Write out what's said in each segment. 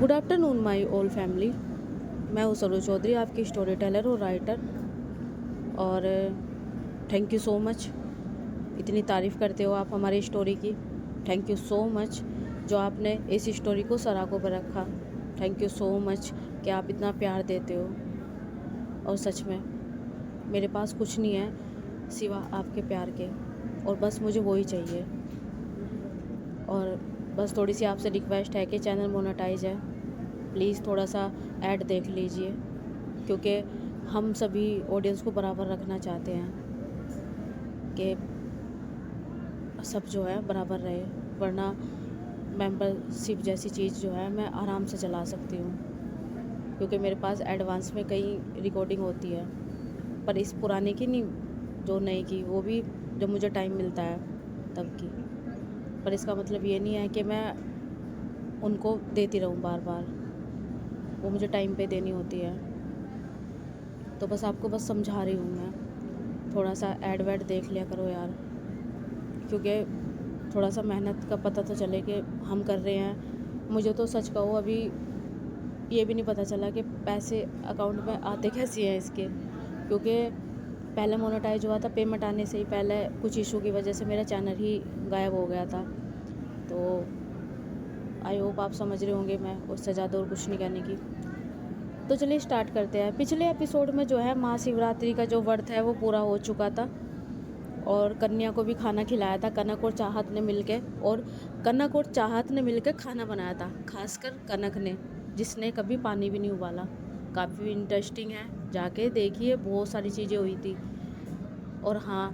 Good afternoon माई ओल family. मैं हूँ सरोज चौधरी, आपकी स्टोरी टेलर और राइटर। और थैंक यू सो मच, इतनी तारीफ़ करते हो आप हमारी स्टोरी की। थैंक यू सो मच जो आपने इस स्टोरी को सराखों पर रखा। थैंक यू सो मच कि आप इतना प्यार देते हो। और सच में मेरे पास कुछ नहीं है सिवा आपके प्यार के, और बस मुझे वही चाहिए। और बस थोड़ी सी आपसे रिक्वेस्ट है कि चैनल मोनेटाइज है, प्लीज़ थोड़ा सा ऐड देख लीजिए, क्योंकि हम सभी ऑडियंस को बराबर रखना चाहते हैं कि सब जो है बराबर रहे, वरना मेंबरशिप जैसी चीज़ जो है मैं आराम से चला सकती हूँ, क्योंकि मेरे पास एडवांस में कई रिकॉर्डिंग होती है, पर इस पुराने की नहीं, जो नई की वो भी जब मुझे टाइम मिलता है तब की। पर इसका मतलब ये नहीं है कि मैं उनको देती रहूँ बार बार, वो मुझे टाइम पे देनी होती है। तो बस आपको बस समझा रही हूँ मैं, थोड़ा सा ऐड वैड देख लिया करो यार, क्योंकि थोड़ा सा मेहनत का पता तो चले कि हम कर रहे हैं। मुझे तो सच कहो अभी ये भी नहीं पता चला कि पैसे अकाउंट में आते कैसे हैं इसके, क्योंकि पहले मोनेटाइज हुआ था पेमेंट आने से ही पहले कुछ इशू की वजह से मेरा चैनल ही गायब हो गया था। तो आई होप आप समझ रहे होंगे, मैं उससे ज़्यादा और कुछ नहीं कहने की। तो चलिए स्टार्ट करते हैं। पिछले एपिसोड में जो है महाशिवरात्रि का जो व्रत है वो पूरा हो चुका था, और कन्या को भी खाना खिलाया था कनक और चाहत ने मिलके, और कनक और चाहत ने मिलकर खाना बनाया था, खासकर कनक ने, जिसने कभी पानी भी नहीं उबाला। काफ़ी इंटरेस्टिंग है, जाके देखिए, बहुत सारी चीज़ें हुई थी। और हाँ,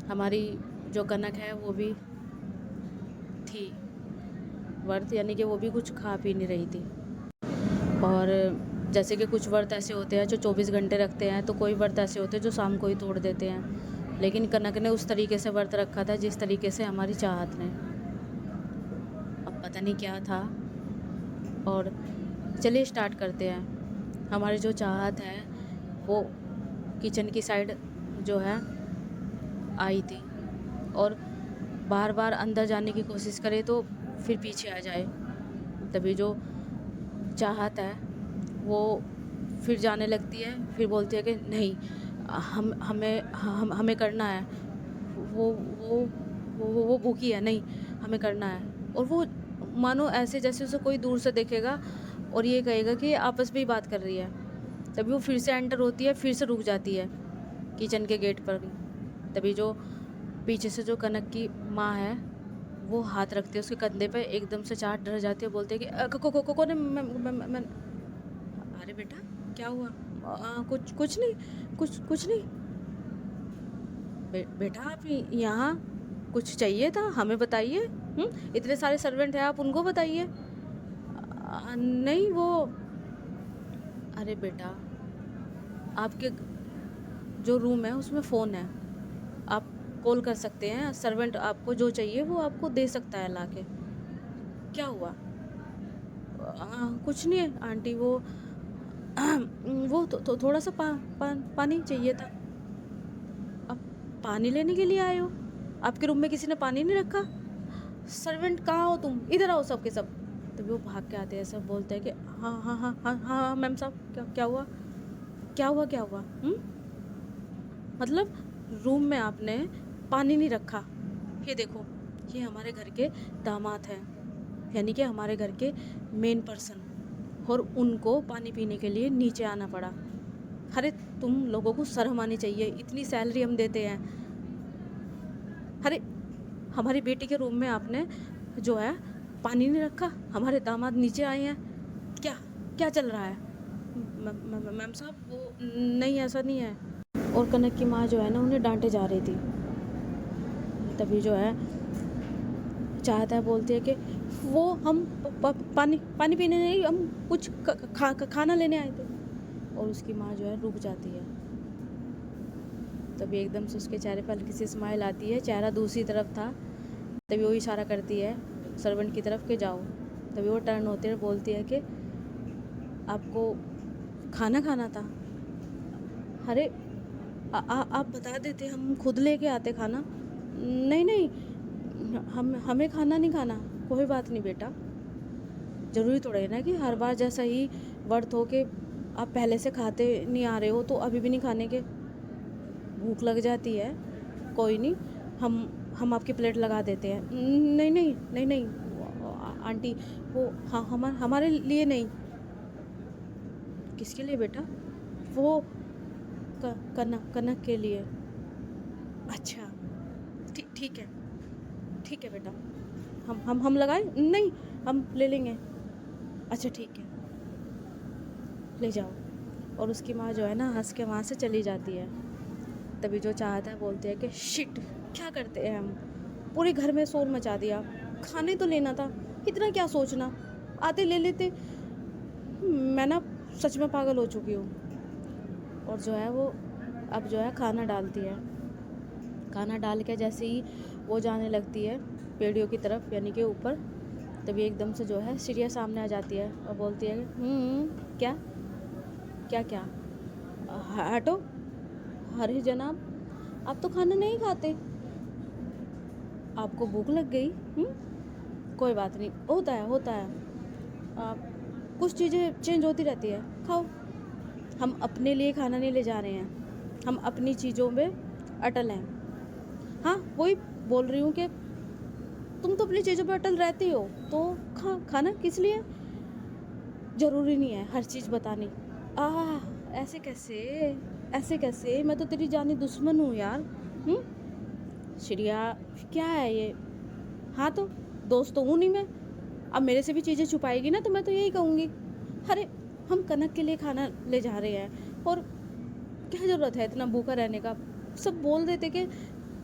हमारी जो कनक है वो भी थी व्रत, यानी कि वो भी कुछ खा पी नहीं रही थी। और जैसे कि कुछ व्रत ऐसे होते हैं जो 24 घंटे रखते हैं, तो कोई व्रत ऐसे होते हैं जो शाम को ही तोड़ देते हैं, लेकिन कनक ने उस तरीके से व्रत रखा था जिस तरीके से हमारी चाहत ने। अब पता नहीं क्या था। और चलिए स्टार्ट करते हैं। हमारी जो चाहत है वो किचन की साइड जो है आई थी, और बार बार अंदर जाने की कोशिश करे तो फिर पीछे आ जाए। तभी जो चाहत है वो फिर जाने लगती है, फिर बोलती है कि नहीं, हमें करना है, वो भूखी है, नहीं हमें करना है। और वो मानो ऐसे जैसे उसे कोई दूर से देखेगा और ये कहेगा कि आपस में ही बात कर रही है। तभी वो फिर से एंटर होती है, फिर से रुक जाती है किचन के गेट पर भी। तभी जो पीछे से जो कनक की माँ है वो हाथ रखती है उसके कंधे पे, एकदम से चाहत डर जाती है, बोलती है कि कौन है? मैं अरे बेटा क्या हुआ? कुछ नहीं, कुछ नहीं। बेटा आप यहाँ कुछ चाहिए था, हमें बताइए। इतने सारे सर्वेंट हैं, आप उनको बताइए। नहीं वो, अरे बेटा आपके जो रूम है उसमें फ़ोन है, आप कॉल कर सकते हैं, सर्वेंट आपको जो चाहिए वो आपको दे सकता है लाके। क्या हुआ? कुछ नहीं है आंटी, वो तो थोड़ा सा पानी चाहिए था। अब पानी लेने के लिए आए हो? आपके रूम में किसी ने पानी नहीं रखा? सर्वेंट कहाँ हो तुम? इधर आओ सबके सब। तो वो भाग के आते हैं, सब बोलते हैं कि हाँ हाँ हाँ हाँ हाँ मैम साहब, क्या क्या हुआ? क्या हुआ क्या हुआ? मतलब रूम में आपने पानी नहीं रखा। ये देखो, ये हमारे घर के दामाद हैं, यानी कि हमारे घर के मेन पर्सन, और उनको पानी पीने के लिए नीचे आना पड़ा। अरे तुम लोगों को शर्म आनी चाहिए, इतनी सैलरी हम देते हैं। अरे हमारी बेटी के रूम में आपने जो है पानी नहीं रखा, हमारे दामाद नीचे आए हैं, क्या क्या चल रहा है? मैम साहब वो नहीं, ऐसा नहीं है। और कनक की माँ जो है ना उन्हें डांटे जा रही थी। तभी जो है चाहता है, बोलती है कि वो हम पानी पानी पीने नहीं, हम कुछ खाना लेने आए थे। और उसकी माँ जो है रुक जाती है। तभी एकदम से उसके चेहरे पर हल्की सी स्माइल आती है, चेहरा दूसरी तरफ था। तभी वो इशारा करती है सर्वेंट की तरफ के जाओ। तभी वो टर्न होते हैं, बोलती है कि आपको खाना खाना था। अरे आप बता देते, हम खुद लेके आते खाना। नहीं नहीं, हमें खाना नहीं खाना। कोई बात नहीं बेटा, ज़रूरी थोड़ा है ना कि हर बार जैसा ही वर्थ हो कि आप पहले से खाते नहीं आ रहे हो तो अभी भी नहीं खाने के। भूख लग जाती है, कोई नहीं, हम आपकी प्लेट लगा देते हैं। नहीं नहीं नहीं नहीं आंटी, वो हाँ हमारे लिए नहीं। किसके लिए बेटा? वो कनक कनक के लिए। अच्छा, ठीक है, ठीक है बेटा, हम लगाए नहीं, हम ले लेंगे। अच्छा ठीक है, ले जाओ। और उसकी माँ जो है ना हंस के वहाँ से चली जाती है। तभी जो चाहता है बोलती है कि शिट, क्या करते हैं हम, पूरे घर में शोर मचा दिया, खाने तो लेना था, इतना क्या सोचना, आते ले लेते। मैं ना सच में पागल हो चुकी हूँ। और जो है वो अब जो है खाना डालती है। खाना डाल के जैसे ही वो जाने लगती है पेड़ियों की तरफ, यानी कि ऊपर, तभी एकदम से जो है चिड़िया सामने आ जाती है और बोलती है क्या क्या क्या, हटो। अरे जनाब, आप तो खाना नहीं खाते, आपको भूख लग गई? कोई बात नहीं, होता है। कुछ चीज़ें चेंज होती रहती है, खाओ। हम अपने लिए खाना नहीं ले जा रहे हैं, हम अपनी चीज़ों में अटल हैं। हाँ, वही बोल रही हूँ कि तुम तो अपनी चीज़ों पर अटल रहती हो, तो खाना किस लिए? ज़रूरी नहीं है हर चीज़ बतानी। ऐसे कैसे, ऐसे कैसे, मैं तो तेरी जानी दुश्मन हूँ यार। श्रेया, क्या है ये? हाँ तो दोस्त तो हूँ नहीं मैं, अब मेरे से भी चीज़ें छुपाएगी ना तो मैं तो यही कहूँगी। अरे हम कनक के लिए खाना ले जा रहे हैं, और क्या ज़रूरत है इतना भूखा रहने का? सब बोल देते कि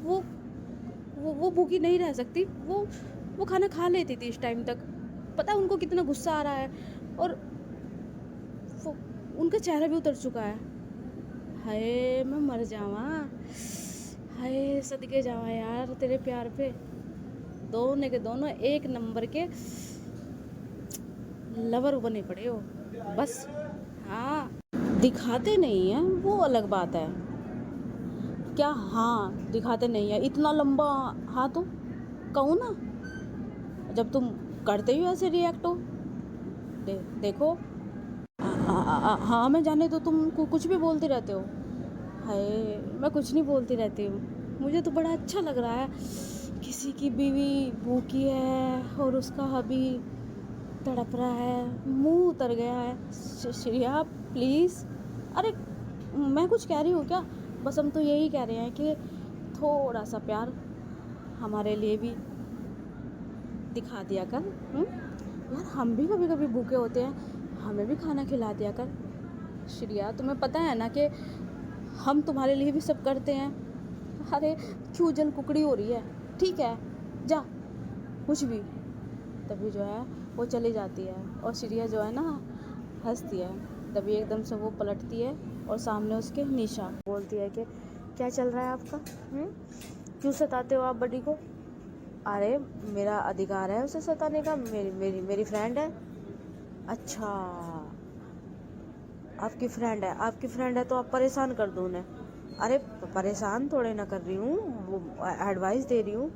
वो भूखी नहीं रह सकती, वो खाना खा लेती थी इस टाइम तक। पता है उनको कितना गुस्सा आ रहा है, और वो उनका चेहरा भी उतर चुका है। हाय मैं मर जावा, हाय सदके जावा यार तेरे प्यार पे। दोनों के दोनों एक नंबर के लवर बने पड़े हो बस। हाँ, दिखाते नहीं है वो अलग बात है। क्या? हाँ दिखाते नहीं है, इतना लंबा हाँ तो कहूँ ना, जब तुम करते ही हो ऐसे रिएक्ट हो। देखो, हाँ मैं जाने तो तुम कुछ भी बोलते रहते हो। हाय, मैं कुछ नहीं बोलती रहती हूँ, मुझे तो बड़ा अच्छा लग रहा है। किसी की बीवी भूखी है और उसका हबी तड़प रहा है, मुंह उतर गया है। श्रेया प्लीज़। अरे मैं कुछ कह रही हूँ क्या? बस हम तो यही कह रहे हैं कि थोड़ा सा प्यार हमारे लिए भी दिखा दिया कर। यार हम भी कभी कभी भूखे होते हैं, हमें भी खाना खिला दिया कर। श्रेया तुम्हें पता है ना कि हम तुम्हारे लिए भी सब करते हैं। अरे क्यों जल कुकड़ी हो रही है? ठीक है जा, कुछ भी। तभी जो है वो चली जाती है और श्रेया जो है ना हंसती है। तभी एकदम से वो पलटती है और सामने उसके निशा बोलती है कि क्या चल रहा है आपका? क्यों सताते हो आप बड़ी को? अरे मेरा अधिकार है उसे सताने का, मेरी फ्रेंड है। अच्छा, आपकी फ्रेंड है, आपकी फ्रेंड है तो आप परेशान कर दो उन्हें। अरे परेशान थोड़े ना कर रही हूँ, वो एडवाइस दे रही हूँ।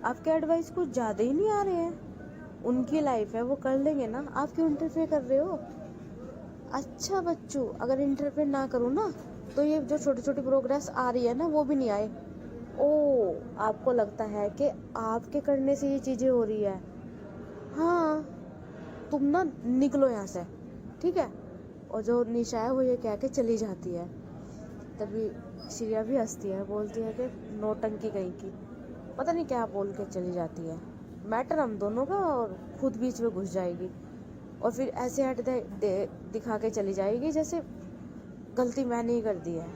आपके एडवाइस कुछ ज़्यादा ही नहीं आ रहे हैं। उनकी लाइफ है, वो कर लेंगे ना, आप क्यों इंटरफेयर कर रहे हो? अच्छा बच्चों, अगर इंटरफेयर ना करूँ ना तो ये जो छोटी छोटी प्रोग्रेस आ रही है ना वो भी नहीं आए। ओ, आपको लगता है कि आपके करने से ये चीज़ें हो रही है? हाँ, तुम ना निकलो यहाँ से, ठीक है? और जो निशा है वो ये कह के चली जाती है। तभी श्रेया भी हंसती है, बोलती है कि नौटंकी कहीं की, पता नहीं क्या बोल के चली जाती है। मैटर हम दोनों का, और खुद बीच में घुस जाएगी और फिर ऐसे हट दिखा के चली जाएगी जैसे गलती मैंने ही कर दी है।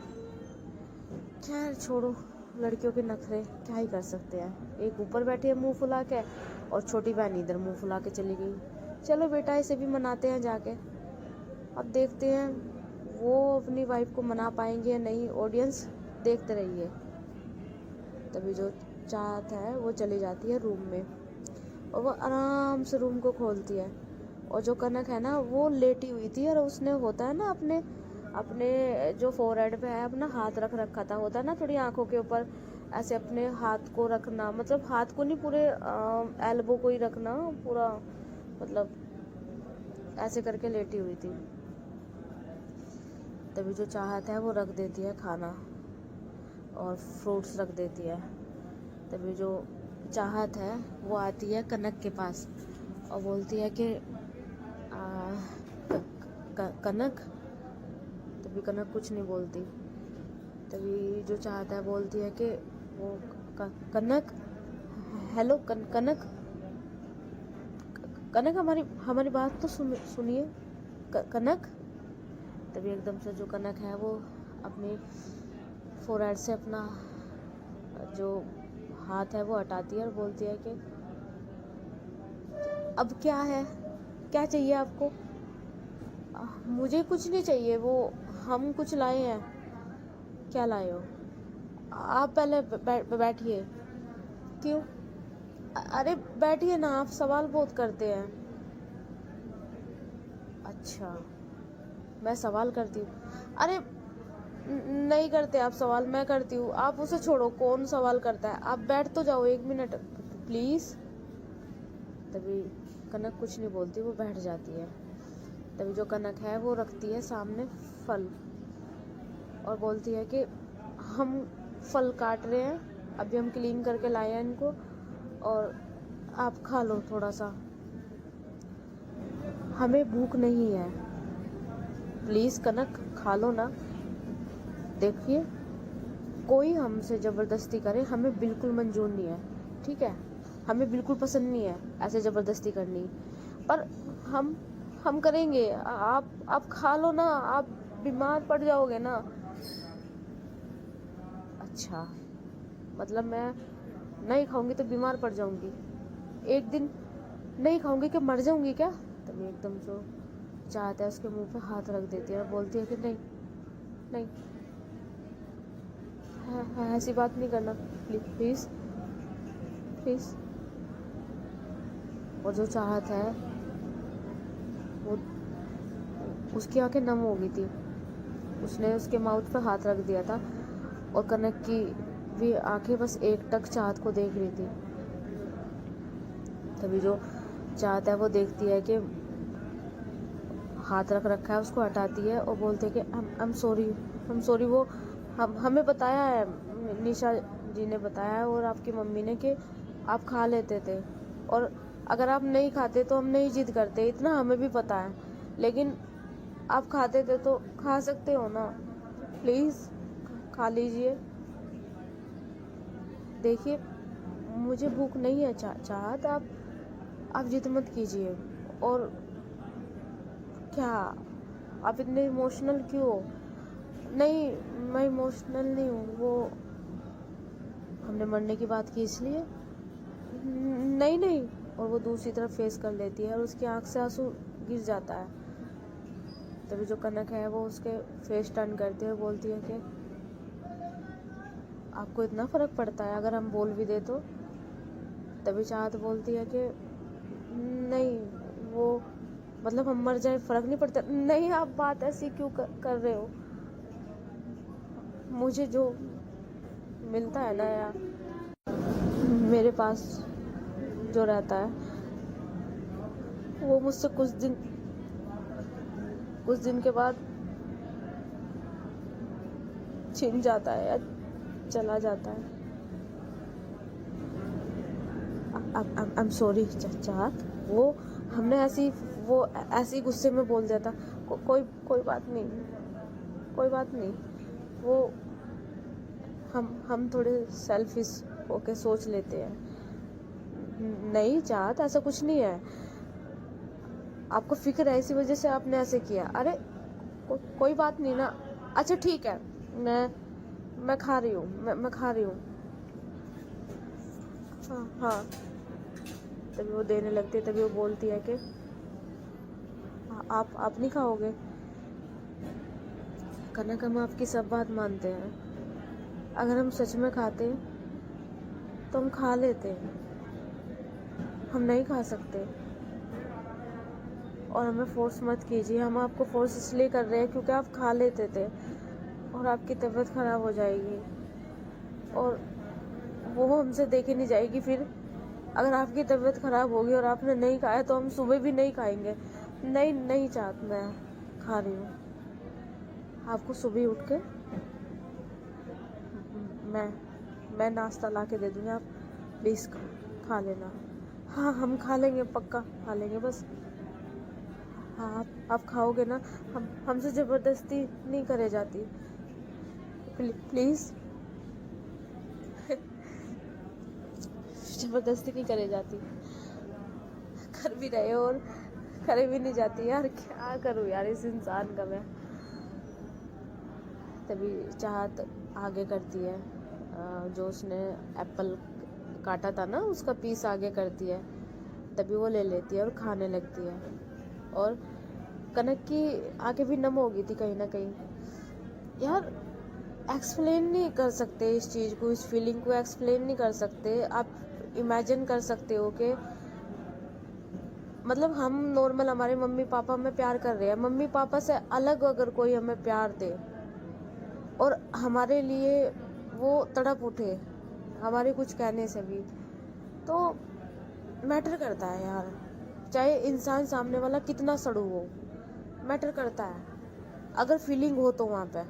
खैर छोड़ो, लड़कियों के नखरे क्या ही कर सकते हैं। एक ऊपर बैठी है मुंह फुला के, और छोटी बहन इधर मुंह फुला के चली गई। चलो बेटा, इसे भी मनाते हैं जाके। अब देखते हैं वो अपनी वाइफ को मना पाएंगे या नहीं। ऑडियंस देखते रहिए। तभी जो चाहत है वो चली जाती है रूम में, और वो आराम से रूम को खोलती है। और जो कनक है ना वो लेटी हुई थी, और उसने होता है ना अपने अपने जो फोरहेड पे है अपना हाथ रख रखा था, होता है ना थोड़ी आंखों के ऊपर ऐसे अपने हाथ को रखना, मतलब हाथ को नहीं, पूरे एल्बो को ही रखना पूरा, मतलब ऐसे करके लेटी हुई थी। तभी जो चाहत है वो रख देती है खाना और फ्रूट्स रख देती है। तभी जो चाहत है वो आती है कनक के पास और बोलती है कि कनक। तभी कनक कुछ नहीं बोलती। तभी जो चाहत है बोलती है कि वो कनक, हेलो कनक, कनक हमारी बात तो सुनिए कनक। तभी एकदम से जो कनक है वो अपनी फोरहेड से अपना जो हाथ है वो हटाती है और बोलती है कि अब क्या है, क्या चाहिए आपको? मुझे कुछ नहीं चाहिए, वो हम कुछ लाए हैं। क्या लाए हो? आप पहले बैठिए। क्यों? अरे बैठिए ना, आप सवाल बहुत करते हैं। अच्छा, मैं सवाल करती हूँ? अरे नहीं करते आप सवाल, मैं करती हूँ। आप उसे छोड़ो, कौन सवाल करता है? आप बैठ तो जाओ 1 मिनट प्लीज। तभी कनक कुछ नहीं बोलती, वो बैठ जाती है। तभी जो कनक है वो रखती है सामने फल और बोलती है कि हम फल काट रहे हैं, अभी हम क्लीन करके लाए हैं इनको और आप खा लो थोड़ा सा, हमें भूख नहीं है। प्लीज कनक खा लो ना। देखिए, कोई हमसे ज़बरदस्ती करे हमें बिल्कुल मंजूर नहीं है, ठीक है? हमें बिल्कुल पसंद नहीं है ऐसे ज़बरदस्ती करनी, पर हम करेंगे। आप खा लो ना, आप बीमार पड़ जाओगे ना। अच्छा, मतलब मैं नहीं खाऊंगी तो बीमार पड़ जाऊंगी? एक दिन नहीं खाऊंगी कि मर जाऊंगी क्या? तभी एकदम जो चाहता है उसके मुंह पे हाथ रख देती है और बोलती है कि नहीं नहीं, ऐसी बात नहीं करना, प्लीज प्लीज। और जो चाहत है वो, उसकी आंखें नम हो गई थी। उसने उसके माउथ पे हाथ रख दिया था और कनक की भी आंखें बस एकटक चाहत को देख रही थी। तभी जो चाहत है वो देखती है कि हाथ रख रखा है, उसको हटाती है और बोलती है कि I'm सॉरी। वो हमें बताया है, निशा जी ने बताया है और आपकी मम्मी ने, कि आप खा लेते थे और अगर आप नहीं खाते तो हम नहीं जिद करते, इतना हमें भी पता है, लेकिन आप खाते थे तो खा सकते हो ना, प्लीज खा लीजिए। देखिए, मुझे भूख नहीं है चाहत, आप जिद मत कीजिए। और क्या आप इतने इमोशनल क्यों हो? नहीं, मैं इमोशनल नहीं हूँ, वो हमने मरने की बात की इसलिए। नहीं। और वो दूसरी तरफ फेस कर लेती है और उसकी आंख से आंसू गिर जाता है। तभी जो कनक है वो उसके फेस टर्न करती है और बोलती है कि आपको इतना फर्क पड़ता है अगर हम बोल भी दे तो? तभी चाहत बोलती है कि नहीं, वो मतलब हम मर जाए फर्क नहीं पड़ता। नहीं, आप बात ऐसी क्यों कर रहे हो? मुझे जो मिलता है ना यार, मेरे पास जो रहता है वो मुझसे कुछ दिन के बाद छिन जाता है या चला जाता है। I'm sorry चाहत, वो हमने ऐसी गुस्से में बोल दिया था। कोई बात नहीं। वो हम थोड़े सेल्फिश होके सोच लेते हैं। नहीं चाहत, ऐसा कुछ नहीं है, आपको फिक्र है इसी वजह से आपने ऐसे किया। अरे कोई बात नहीं ना। अच्छा ठीक है, मैं खा रही हूँ, मैं खा रही हूँ। हाँ। तभी वो देने लगती है। तभी वो बोलती है कि आप नहीं खाओगे? कनक, हम आपकी सब बात मानते हैं, अगर हम सच में खाते तो हम खा लेते, हम नहीं खा सकते। और हमें फोर्स मत कीजिए, हम आपको फोर्स इसलिए कर रहे हैं क्योंकि आप खा लेते थे और आपकी तबीयत खराब हो जाएगी और वो हमसे देखी नहीं जाएगी। फिर अगर आपकी तबीयत खराब होगी और आपने नहीं खाया तो हम सुबह भी नहीं खाएंगे। नहीं नहीं चाहत, मैं खा रही हूँ। आपको सुबह उठ के मैं नाश्ता ला के दे दूँगी, आप प्लीज़ खा लेना। हाँ हम खा लेंगे, पक्का खा लेंगे बस। हाँ आप खाओगे ना, हमसे ज़बरदस्ती नहीं करे जाती, प्लीज़ ज़बरदस्ती नहीं करे जाती। कर भी रहे हो और करे भी नहीं जाती यार, क्या करूँ यार इस इंसान का मैं। तभी चाहत आगे करती है, जो उसने एप्पल काटा था ना उसका पीस आगे करती है, तभी वो ले लेती है और खाने लगती है। और कनक की आंखें भी नम हो गई थी कहीं ना कहीं। यार एक्सप्लेन नहीं कर सकते इस चीज़ को, इस फीलिंग को एक्सप्लेन नहीं कर सकते। आप इमेजिन कर सकते हो कि मतलब हम नॉर्मल, हमारे मम्मी पापा हमें प्यार कर रहे हैं, मम्मी पापा से अलग अगर कोई हमें प्यार दे और हमारे लिए वो तड़प उठे हमारे कुछ कहने से भी, तो मैटर करता है यार। चाहे इंसान सामने वाला कितना सड़ू हो, मैटर करता है। अगर फीलिंग हो तो वहाँ पे,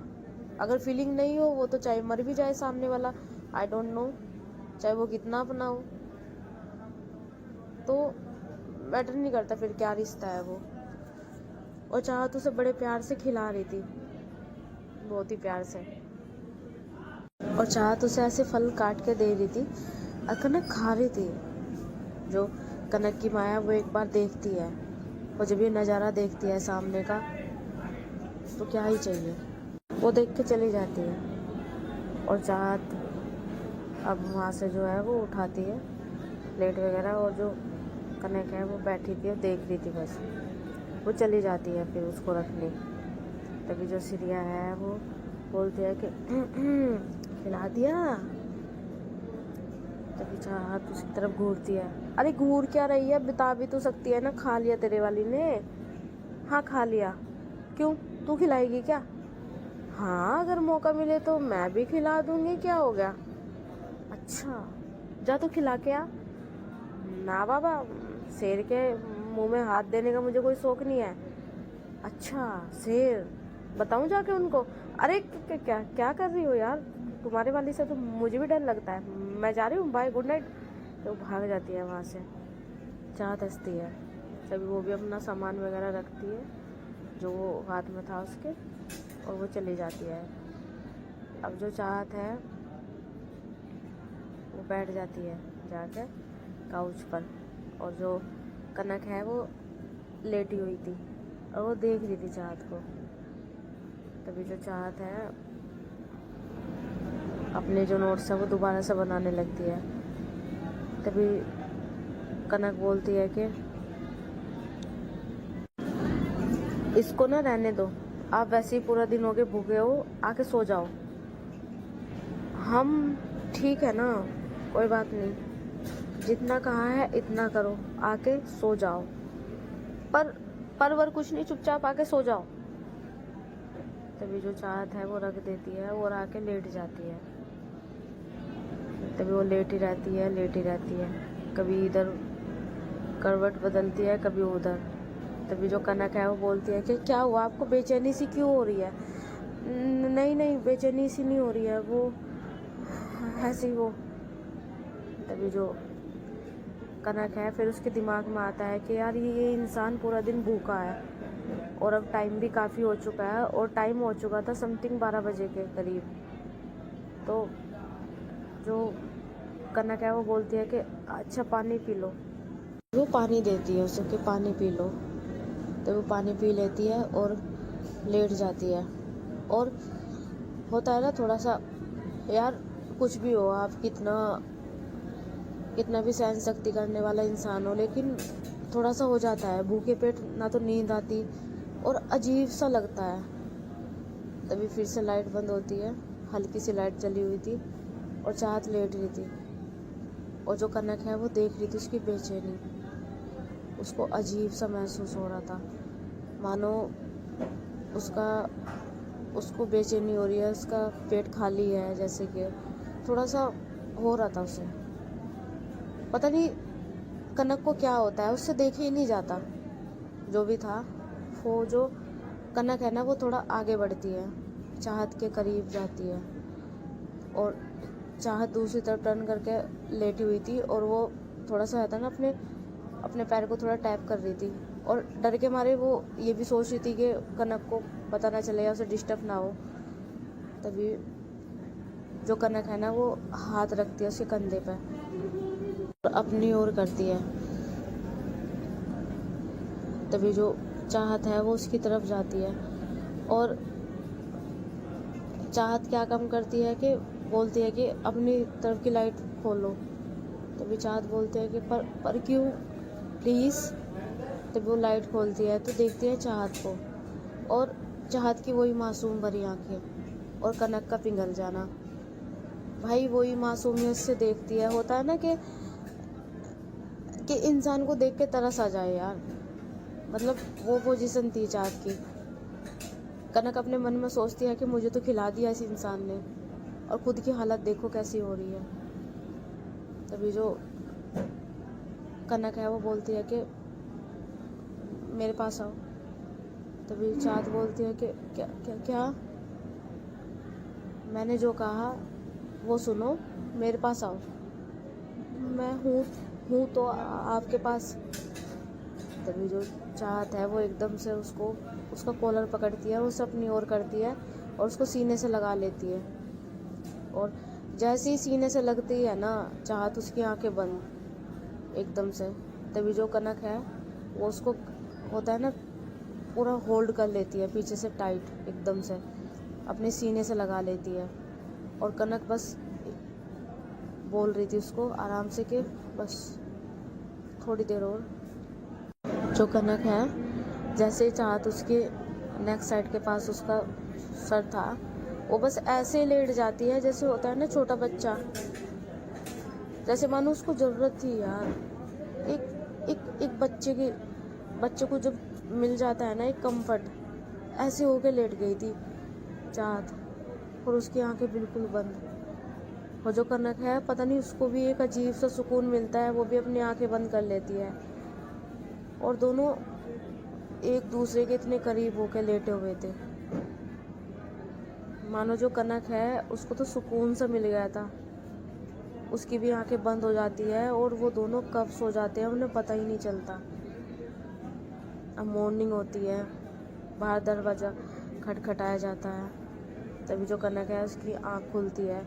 अगर फीलिंग नहीं हो वो तो चाहे मर भी जाए सामने वाला, आई डोंट नो, चाहे वो कितना अपना हो, तो मैटर नहीं करता फिर क्या रिश्ता है वो। और चाहत उसे बड़े प्यार से खिला रही थी, बहुत ही प्यार से, और चाहत उसे ऐसे फल काट के दे रही थी और कनक खा रही थी। जो कनक की माया वो एक बार देखती है, और जब ये नज़ारा देखती है सामने का तो क्या ही चाहिए, वो देख के चली जाती है। और चाहत अब वहाँ से जो है वो उठाती है प्लेट वगैरह, और जो कनक है वो बैठी थी और देख रही थी बस, वो चली जाती है फिर उसको रखने। तभी जो सिरिया है वो बोलती है कि खिला दिया। तभी चाहत उसकी तरफ घूरती है, अरे घूर क्या रही है, बता भी तो सकती है ना, खा लिया तेरे वाली ने। हाँ खा लिया, क्यों तू खिलाएगी क्या? हाँ अगर मौका मिले तो मैं भी खिला दूंगी, क्या हो गया? अच्छा जा तो खिला के आ। ना बाबा, शेर के मुंह में हाथ देने का मुझे कोई शौक नहीं है। अच्छा शेर, बताऊं जाके उनको? अरे क्या क्या कर रही हो यार, तुम्हारे वाली से तो मुझे भी डर लगता है, मैं जा रही हूँ, बाय गुड नाइट। तो भाग जाती है वहाँ से। चाहत हंसती है, तभी वो भी अपना सामान वगैरह रखती है जो वो हाथ में था उसके, और वो चली जाती है। अब जो चाहत है वो बैठ जाती है जाकर काउच पर, और जो कनक है वो लेटी हुई थी और वो देख रही थी चाहत को। तभी जो चाहत है अपने जो नोट्स है वो दोबारा से बनाने लगती है। तभी कनक बोलती है कि इसको ना रहने दो, आप वैसे ही पूरा दिन हो गए भूखे हो, आके सो जाओ। हम ठीक है ना, कोई बात नहीं, जितना कहा है इतना करो, आके सो जाओ। पर वर कुछ नहीं, चुपचाप आके सो जाओ। तभी जो चाहत है वो रख देती है और आके लेट जाती है। तभी वो लेटी रहती है लेटी रहती है, कभी इधर करवट बदलती है कभी उधर। तभी जो कनक है वो बोलती है कि क्या हुआ, आपको बेचैनी सी क्यों हो रही है? नहीं नहीं बेचैनी सी नहीं हो रही है, वो ऐसी वो। तभी जो कनक है फिर उसके दिमाग में आता है कि यार ये इंसान पूरा दिन भूखा है और अब टाइम भी काफ़ी हो चुका है, और टाइम हो चुका था समथिंग 12 बजे के करीब। तो जो कनक है वो बोलती है कि अच्छा पानी पी लो। वो पानी देती है उसे कि पानी पी लो। तो वो पानी पी लेती है और लेट जाती है। और होता है ना थोड़ा सा, यार कुछ भी हो, आप कितना भी सहन शक्ति करने वाला इंसान हो, लेकिन थोड़ा सा हो जाता है भूखे पेट, ना तो नींद आती और अजीब सा लगता है। तभी फिर से लाइट बंद होती है, हल्की सी लाइट जली हुई थी और चाहत लेट रही थी, और जो कनक है वो देख रही थी उसकी बेचैनी। उसको अजीब सा महसूस हो रहा था, मानो उसको बेचैनी हो रही है, उसका पेट खाली है, जैसे कि थोड़ा सा हो रहा था उसे। पता नहीं कनक को क्या होता है, उससे देखे ही नहीं जाता, जो भी था, वो जो कनक है ना वो थोड़ा आगे बढ़ती है, चाहत के करीब जाती है और चाहत दूसरी तरफ टर्न करके लेटी हुई थी और वो थोड़ा सा था ना अपने पैर को थोड़ा टैप कर रही थी और डर के मारे वो ये भी सोच रही थी कि कनक को पता ना चले या उसे डिस्टर्ब ना हो। तभी जो कनक है ना वो हाथ रखती है उसके कंधे पे और अपनी ओर करती है। तभी जो चाहत है वो उसकी तरफ जाती है और चाहत क्या काम करती है कि बोलती है कि अपनी तरफ की लाइट खोलो। तभी चाहत बोलती है कि पर क्यों, प्लीज़। तभी वो लाइट खोलती है तो देखती है चाहत को और चाहत की वही मासूम भरी आंखें और कनक का पिघल जाना। भाई वही मासूमियत से देखती है, होता है ना कि इंसान को देख के तरस आ जाए यार, मतलब वो पोजीशन थी चाहत की। कनक अपने मन में सोचती है कि मुझे तो खिला दिया इस इंसान ने और खुद की हालत देखो कैसी हो रही है। तभी जो कनक है वो बोलती है कि मेरे पास आओ। तभी चाहत बोलती है कि क्या क्या क्या, मैंने जो कहा वो सुनो, मेरे पास आओ, मैं हूँ तो आपके पास। तभी जो चाहत है वो एकदम से उसका कॉलर पकड़ती है, उसे अपनी ओर करती है और उसको सीने से लगा लेती है और जैसे ही सीने से लगती है ना चाहत, उसकी आंखें बंद एकदम से। तभी जो कनक है वो उसको होता है ना पूरा होल्ड कर लेती है पीछे से टाइट एकदम से, अपने सीने से लगा लेती है और कनक बस बोल रही थी उसको आराम से कि बस थोड़ी देर और। जो कनक है जैसे चाहत उसके नेक साइड के पास उसका सर था, वो बस ऐसे लेट जाती है जैसे होता है ना छोटा बच्चा, जैसे मानो उसको ज़रूरत थी यार। एक बच्चे को जब मिल जाता है ना एक कंफर्ट, ऐसे होके लेट गई थी चाहत और उसकी आंखें बिल्कुल बंद। और जो कनक है पता नहीं उसको भी एक अजीब सा सुकून मिलता है, वो भी अपनी आंखें बंद कर लेती है और दोनों एक दूसरे के इतने करीब होके लेटे हुए थे, मानो जो कनक है उसको तो सुकून सा मिल गया था। उसकी भी आंखें बंद हो जाती है और वो दोनों कब सो जाते हैं उन्हें पता ही नहीं चलता। अब मॉर्निंग होती है, बाहर दरवाज़ा खटखटाया जाता है। तभी जो कनक है उसकी आँख खुलती है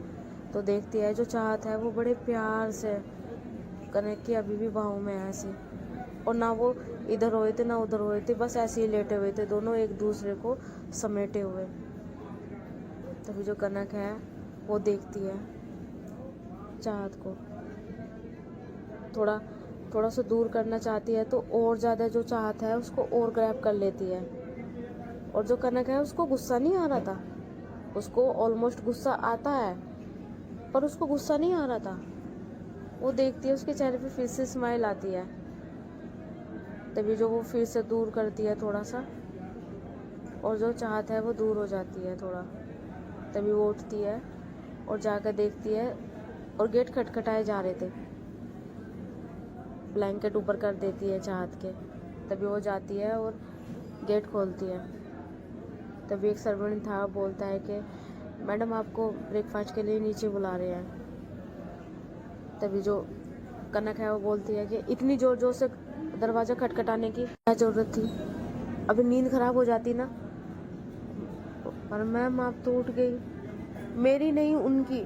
तो देखती है जो चाहत है वो बड़े प्यार से कनक की अभी भी बाहों में है ऐसे, और ना वो इधर रोए थे ना उधर रोए थे, बस ऐसे ही लेटे हुए थे दोनों एक दूसरे को समेटे हुए। तभी जो कनक है वो देखती है चाहत को, थोड़ा सा दूर करना चाहती है तो और ज़्यादा जो चाहत है उसको और ग्रैब कर लेती है। और जो कनक है उसको गुस्सा नहीं आ रहा था, उसको ऑलमोस्ट गुस्सा आता है पर उसको गुस्सा नहीं आ रहा था। वो देखती है उसके चेहरे पे फिर से स्माइल आती है। तभी जो वो फिर से दूर करती है थोड़ा सा और जो चाहत है वो दूर हो जाती है थोड़ा। तभी वो उठती है और जाकर देखती है और गेट खटखटाए जा रहे थे, ब्लैंकेट ऊपर कर देती है चाहत के। तभी वो जाती है और गेट खोलती है। तभी एक सर्वेंट था, बोलता है कि मैडम आपको ब्रेकफास्ट के लिए नीचे बुला रहे हैं। तभी जो कनक है वो बोलती है कि इतनी ज़ोर ज़ोर से दरवाज़ा खटखटाने की क्या ज़रूरत थी, अभी नींद ख़राब हो जाती ना। पर मैम आप तो उठ गई, मेरी नहीं उनकी,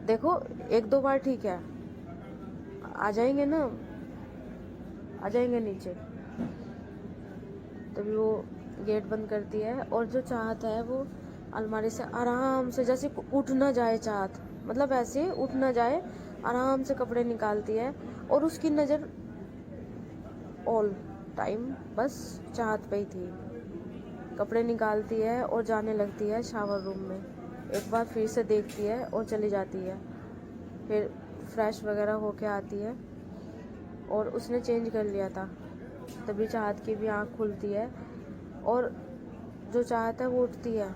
देखो एक दो बार ठीक है, आ जाएंगे ना, आ जाएंगे नीचे। तभी वो गेट बंद करती है और जो चाहत है वो अलमारी से आराम से, जैसे उठ ना जाए चाहत, मतलब ऐसे उठ ना जाए, आराम से कपड़े निकालती है और उसकी नज़र ऑल टाइम बस चाहत पे ही थी। कपड़े निकालती है और जाने लगती है शावर रूम में, एक बार फिर से देखती है और चली जाती है। फिर फ्रेश वगैरह होके आती है और उसने चेंज कर लिया था। तभी चाहत की भी आँख खुलती है और जो चाहत है वो उठती है।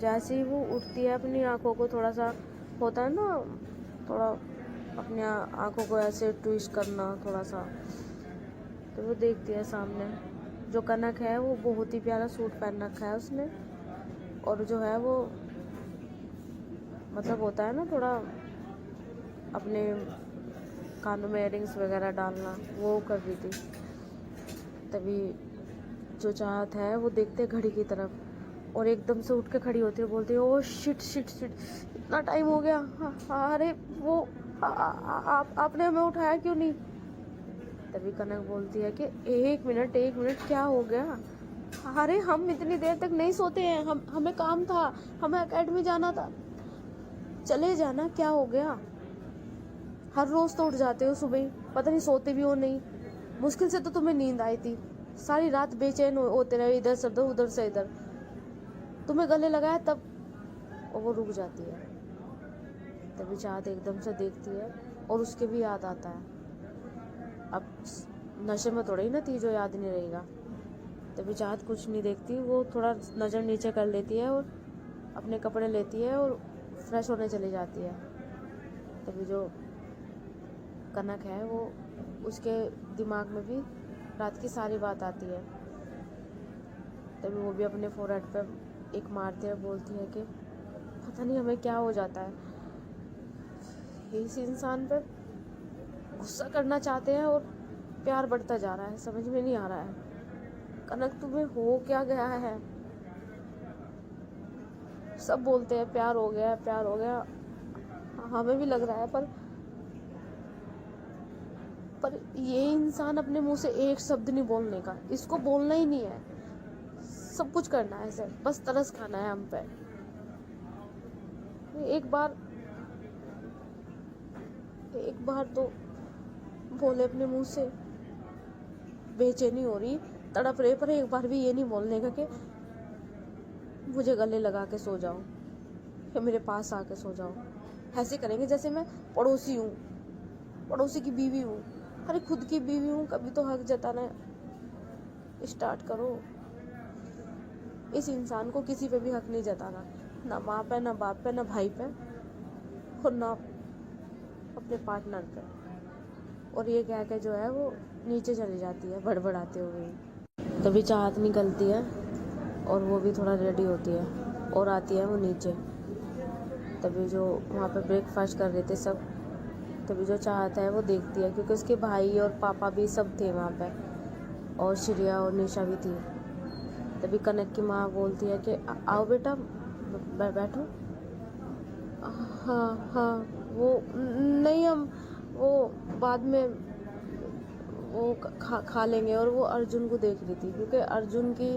जैसे ही वो उठती है अपनी आँखों को थोड़ा सा होता है ना, थोड़ा अपनी आँखों को ऐसे ट्विस्ट करना थोड़ा सा, तो वो देखती है सामने। जो कनक है वो बहुत ही प्यारा सूट पहन रखा है उसने, और जो है वो मतलब होता है ना थोड़ा अपने कानों में इयरिंग्स वगैरह डालना, वो कर रही थी। तभी जो चाहत है वो देखते घड़ी की तरफ और एकदम से उठ के खड़ी होती है, बोलती है ओ शिट शिट शिट, इतना टाइम हो गया। अरे वो आपने हमें उठाया क्यों नहीं? तभी कनक बोलती है कि एक मिनट क्या हो गया? अरे हम इतनी देर तक नहीं सोते हैं, हमें काम था, हमें एकेडमी जाना था। चले जाना, क्या हो गया? हर रोज तो उठ जाते हो सुबह ही, पता नहीं सोते भी हो नहीं। मुश्किल से तो तुम्हें नींद आई थी, सारी रात बेचैन होते रहे, इधर से उधर से इधर। तुम्हें गले लगाया तब। और वो रुक जाती है। तभी चाहत एकदम से देखती है और उसके भी याद आता है। अब नशे में थोड़ा ही ना थी जो याद नहीं रहेगा। तभी चाहत कुछ नहीं देखती, वो थोड़ा नज़र नीचे कर लेती है और अपने कपड़े लेती है और फ्रेश होने चली जाती है। तभी जो कनक है वो उसके दिमाग में भी रात की सारी बात आती है। तभी वो भी अपने फोरहेड पर एक मारती है, बोलती है कि पता नहीं हमें क्या हो जाता है, इस इंसान पे गुस्सा करना चाहते हैं और प्यार बढ़ता जा रहा है, समझ में नहीं आ रहा है। कनक तुम्हें हो क्या गया है? सब बोलते हैं प्यार हो गया, प्यार हो गया, हमें भी लग रहा है, पर ये इंसान अपने मुंह से एक शब्द नहीं बोलने का, इसको बोलना ही नहीं है, सब कुछ करना है इसे, बस तरस खाना है हम पे। एक बार तो बोले अपने मुंह से, बेचैनी हो रही, तड़प रहे, पर एक बार भी ये नहीं बोलने का कि मुझे गले लगा के सो जाओ या मेरे पास आके सो जाओ। ऐसे करेंगे जैसे मैं पड़ोसी हूँ, पड़ोसी की बीवी हूँ। अरे खुद की बीवी हूँ, कभी तो हक जताना स्टार्ट करो। इस इंसान को किसी पे भी हक नहीं जताना, ना माँ पे, ना बाप पे, ना भाई पे, और ना अपने पार्टनर पे। और ये कह के जो है वो नीचे चली जाती है बड़बड़ाते हुए। तभी चाहत निकलती है और वो भी थोड़ा रेडी होती है और आती है वो नीचे। तभी जो वहाँ पे ब्रेकफास्ट कर रहे थे सब, तभी जो चाहत है वो देखती है, क्योंकि उसके भाई और पापा भी सब थे वहाँ पे, और श्रेया और निशा भी थी। तभी कनक की माँ बोलती है कि आओ बेटा बैठो। हाँ वो नहीं, हम वो बाद में वो खा लेंगे। और वो अर्जुन को देख रही थी, क्योंकि अर्जुन की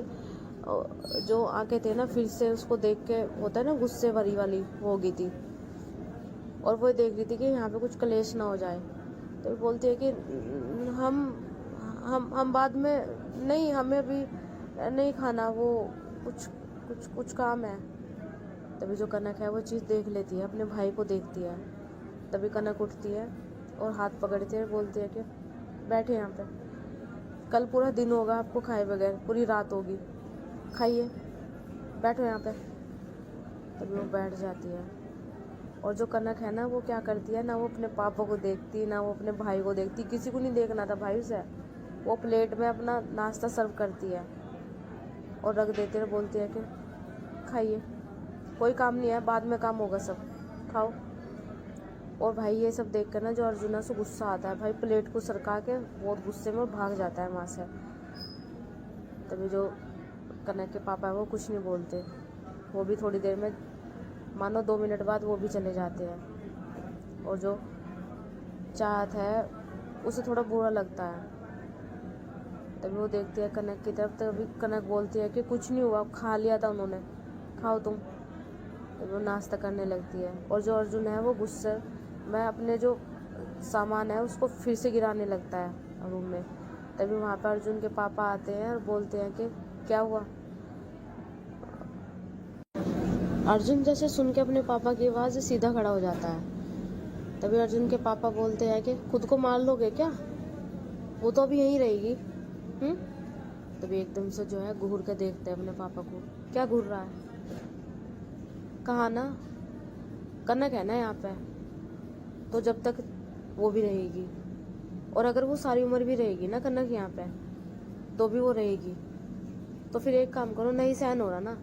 जो आंखें थे ना, फिर से उसको देख के होता है ना गुस्से भरी वाली, वो हो गई थी। और वो देख रही थी कि यहाँ पे कुछ क्लेश ना हो जाए। तो बोलती है कि हम बाद में नहीं, हमें अभी नहीं खाना, वो कुछ काम है। तभी जो कनक है वो चीज़ देख लेती है, अपने भाई को देखती है। तभी कनक उठती है और हाथ पकड़ती है, बोलती है कि बैठे यहाँ पे, कल पूरा दिन होगा आपको खाए बगैर, पूरी रात होगी, खाइए, बैठो यहाँ पे। तभी वो बैठ जाती है। और जो कनक है ना, वो क्या करती है ना, वो अपने पापा को देखती, ना वो अपने भाई को देखती, किसी को नहीं देखना था भाई उसे। वो प्लेट में अपना नाश्ता सर्व करती है और रख देती है, बोलती है कि खाइए, कोई काम नहीं है, बाद में काम होगा, सब खाओ। और भाई ये सब देख कर ना जो अर्जुना से गुस्सा आता है, भाई प्लेट को सरका के बहुत गुस्से में भाग जाता है वहाँ से। तभी जो कनक के पापा है वो कुछ नहीं बोलते, वो भी थोड़ी देर में, मानो 2 मिनट बाद वो भी चले जाते हैं। और जो चाहत है उसे थोड़ा बुरा लगता है। तभी वो देखती है कनक की तरफ, तभी कनक बोलती है कि कुछ नहीं हुआ, खा लिया था उन्होंने, खाओ तुम। तभी वो नाश्ता करने लगती है। और जो अर्जुन है वो गुस्से में अपने जो सामान है उसको फिर से गिराने लगता है रूम में। तभी वहाँ पर अर्जुन के पापा आते हैं और बोलते हैं कि क्या हुआ। अर्जुन जैसे सुन के अपने पापा की आवाज़ सीधा खड़ा हो जाता है। तभी अर्जुन के पापा बोलते हैं कि खुद को मार लोगे क्या, वो तो अभी यहीं रहेगी। तभी एकदम से जो है घूर के देखते हैं अपने पापा को, क्या घूर रहा है, कहा ना कनक है ना यहाँ पे, तो जब तक वो भी रहेगी। और अगर वो सारी उम्र भी रहेगी ना कनक यहाँ पे, तो भी वो रहेगी। तो फिर एक काम करो, नहीं सहन हो रहा ना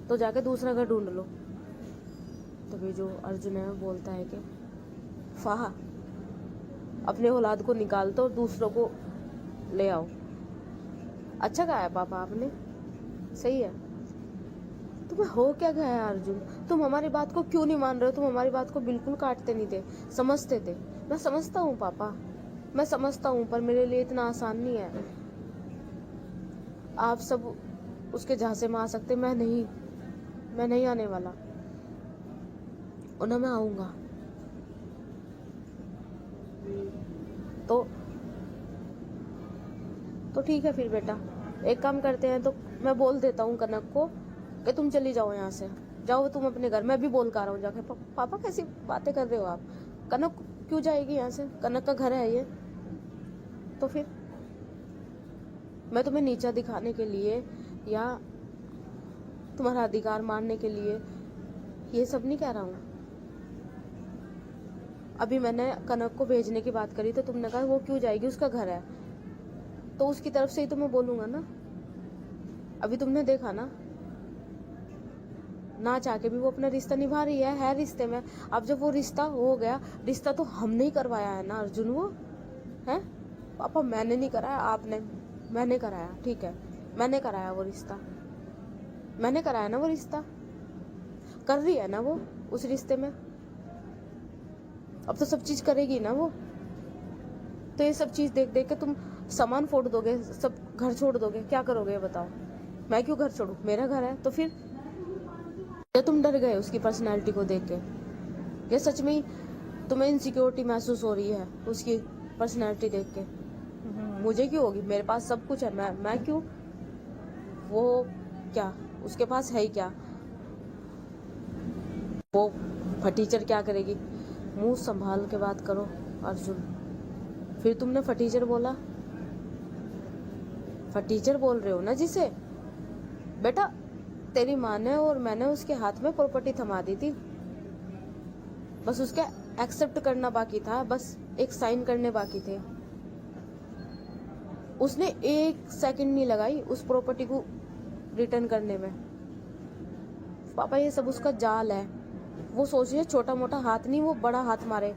तो जाके दूसरा घर ढूंढ लो। तभी जो अर्जुन है बोलता है कि फाहा, अपने औलाद को निकाल दो और दूसरों को ले आओ। अच्छा कहा है पापा आपने, सही है। तुम्हें हो क्या गया है अर्जुन, तुम हमारी बात को क्यों नहीं मान रहे हो? तुम हमारी बात को बिल्कुल काटते नहीं थे, समझते थे। मैं समझता हूँ पापा, मैं समझता हूँ, पर मेरे लिए इतना आसान नहीं है। आप सब उसके झांसे में आ सकते, मैं नहीं आने वाला। और ना मैं आऊंगा। तो ठीक है फिर बेटा, एक काम करते हैं, तो मैं बोल देता हूँ कनक को कि तुम चली जाओ यहाँ से, जाओ तुम अपने घर। मैं भी बोल कर रहा हूँ जाके। पापा कैसी बातें कर रहे हो आप? कनक क्यों जाएगी यहाँ से? कनक का घर है ये। तो फिर मैं तुम्हें नीचा दिखाने के लिए या तुम्हारा अधिकार मारने के लिए ये सब नहीं कह रहा हूँ। अभी मैंने कनक को भेजने की बात करी तो तुमने कहा वो क्यों जाएगी, उसका घर है। तो उसकी तरफ से ही तो मैं बोलूंगा ना। अभी तुमने देखा ना चाह के भी वो अपना रिश्ता निभा रही है रिश्ते में। अब जब वो रिश्ता हो गया, रिश्ता तो हमने ही करवाया है ना अर्जुन, वो है पापा। मैंने नहीं कराया, आपने, मैंने कराया, ठीक है, मैंने कराया वो रिश्ता, मैंने कराया ना वो रिश्ता। कर रही है ना वो उस रिश्ते में, अब तो सब चीज करेगी ना वो। तो ये सब चीज देख देख के तुम सामान फोड़ दोगे, सब घर छोड़ दोगे, क्या करोगे बताओ? मैं क्यों घर छोड़ू, मेरा घर है। तो फिर या तुम डर गए उसकी पर्सनैलिटी को देख के, या सच में ही तुम्हें इनसिक्योरिटी महसूस हो रही है उसकी पर्सनैलिटी देख के? मुझे क्यों होगी, मेरे पास सब कुछ है, मैं क्यों? वो क्या उसके पास है ही क्या? वो फटीचर क्या करेगी? मुंह संभाल के बात करो अर्जुन। फिर तुमने फटीचर बोला, फटीचर बोल रहे हो ना जिसे? बेटा तेरी माँ ने और मैंने उसके हाथ में प्रॉपर्टी थमा दी थी, बस उसके एक्सेप्ट करना बाकी था, बस एक साइन करने बाकी थे। उसने 1 सेकंड नहीं लगाई उस प्रॉपर्टी को रिटर्न करने में। पापा ये सब उसका जाल है। वो सोच रही है छोटा मोटा हाथ नहीं, वो बड़ा हाथ मारे।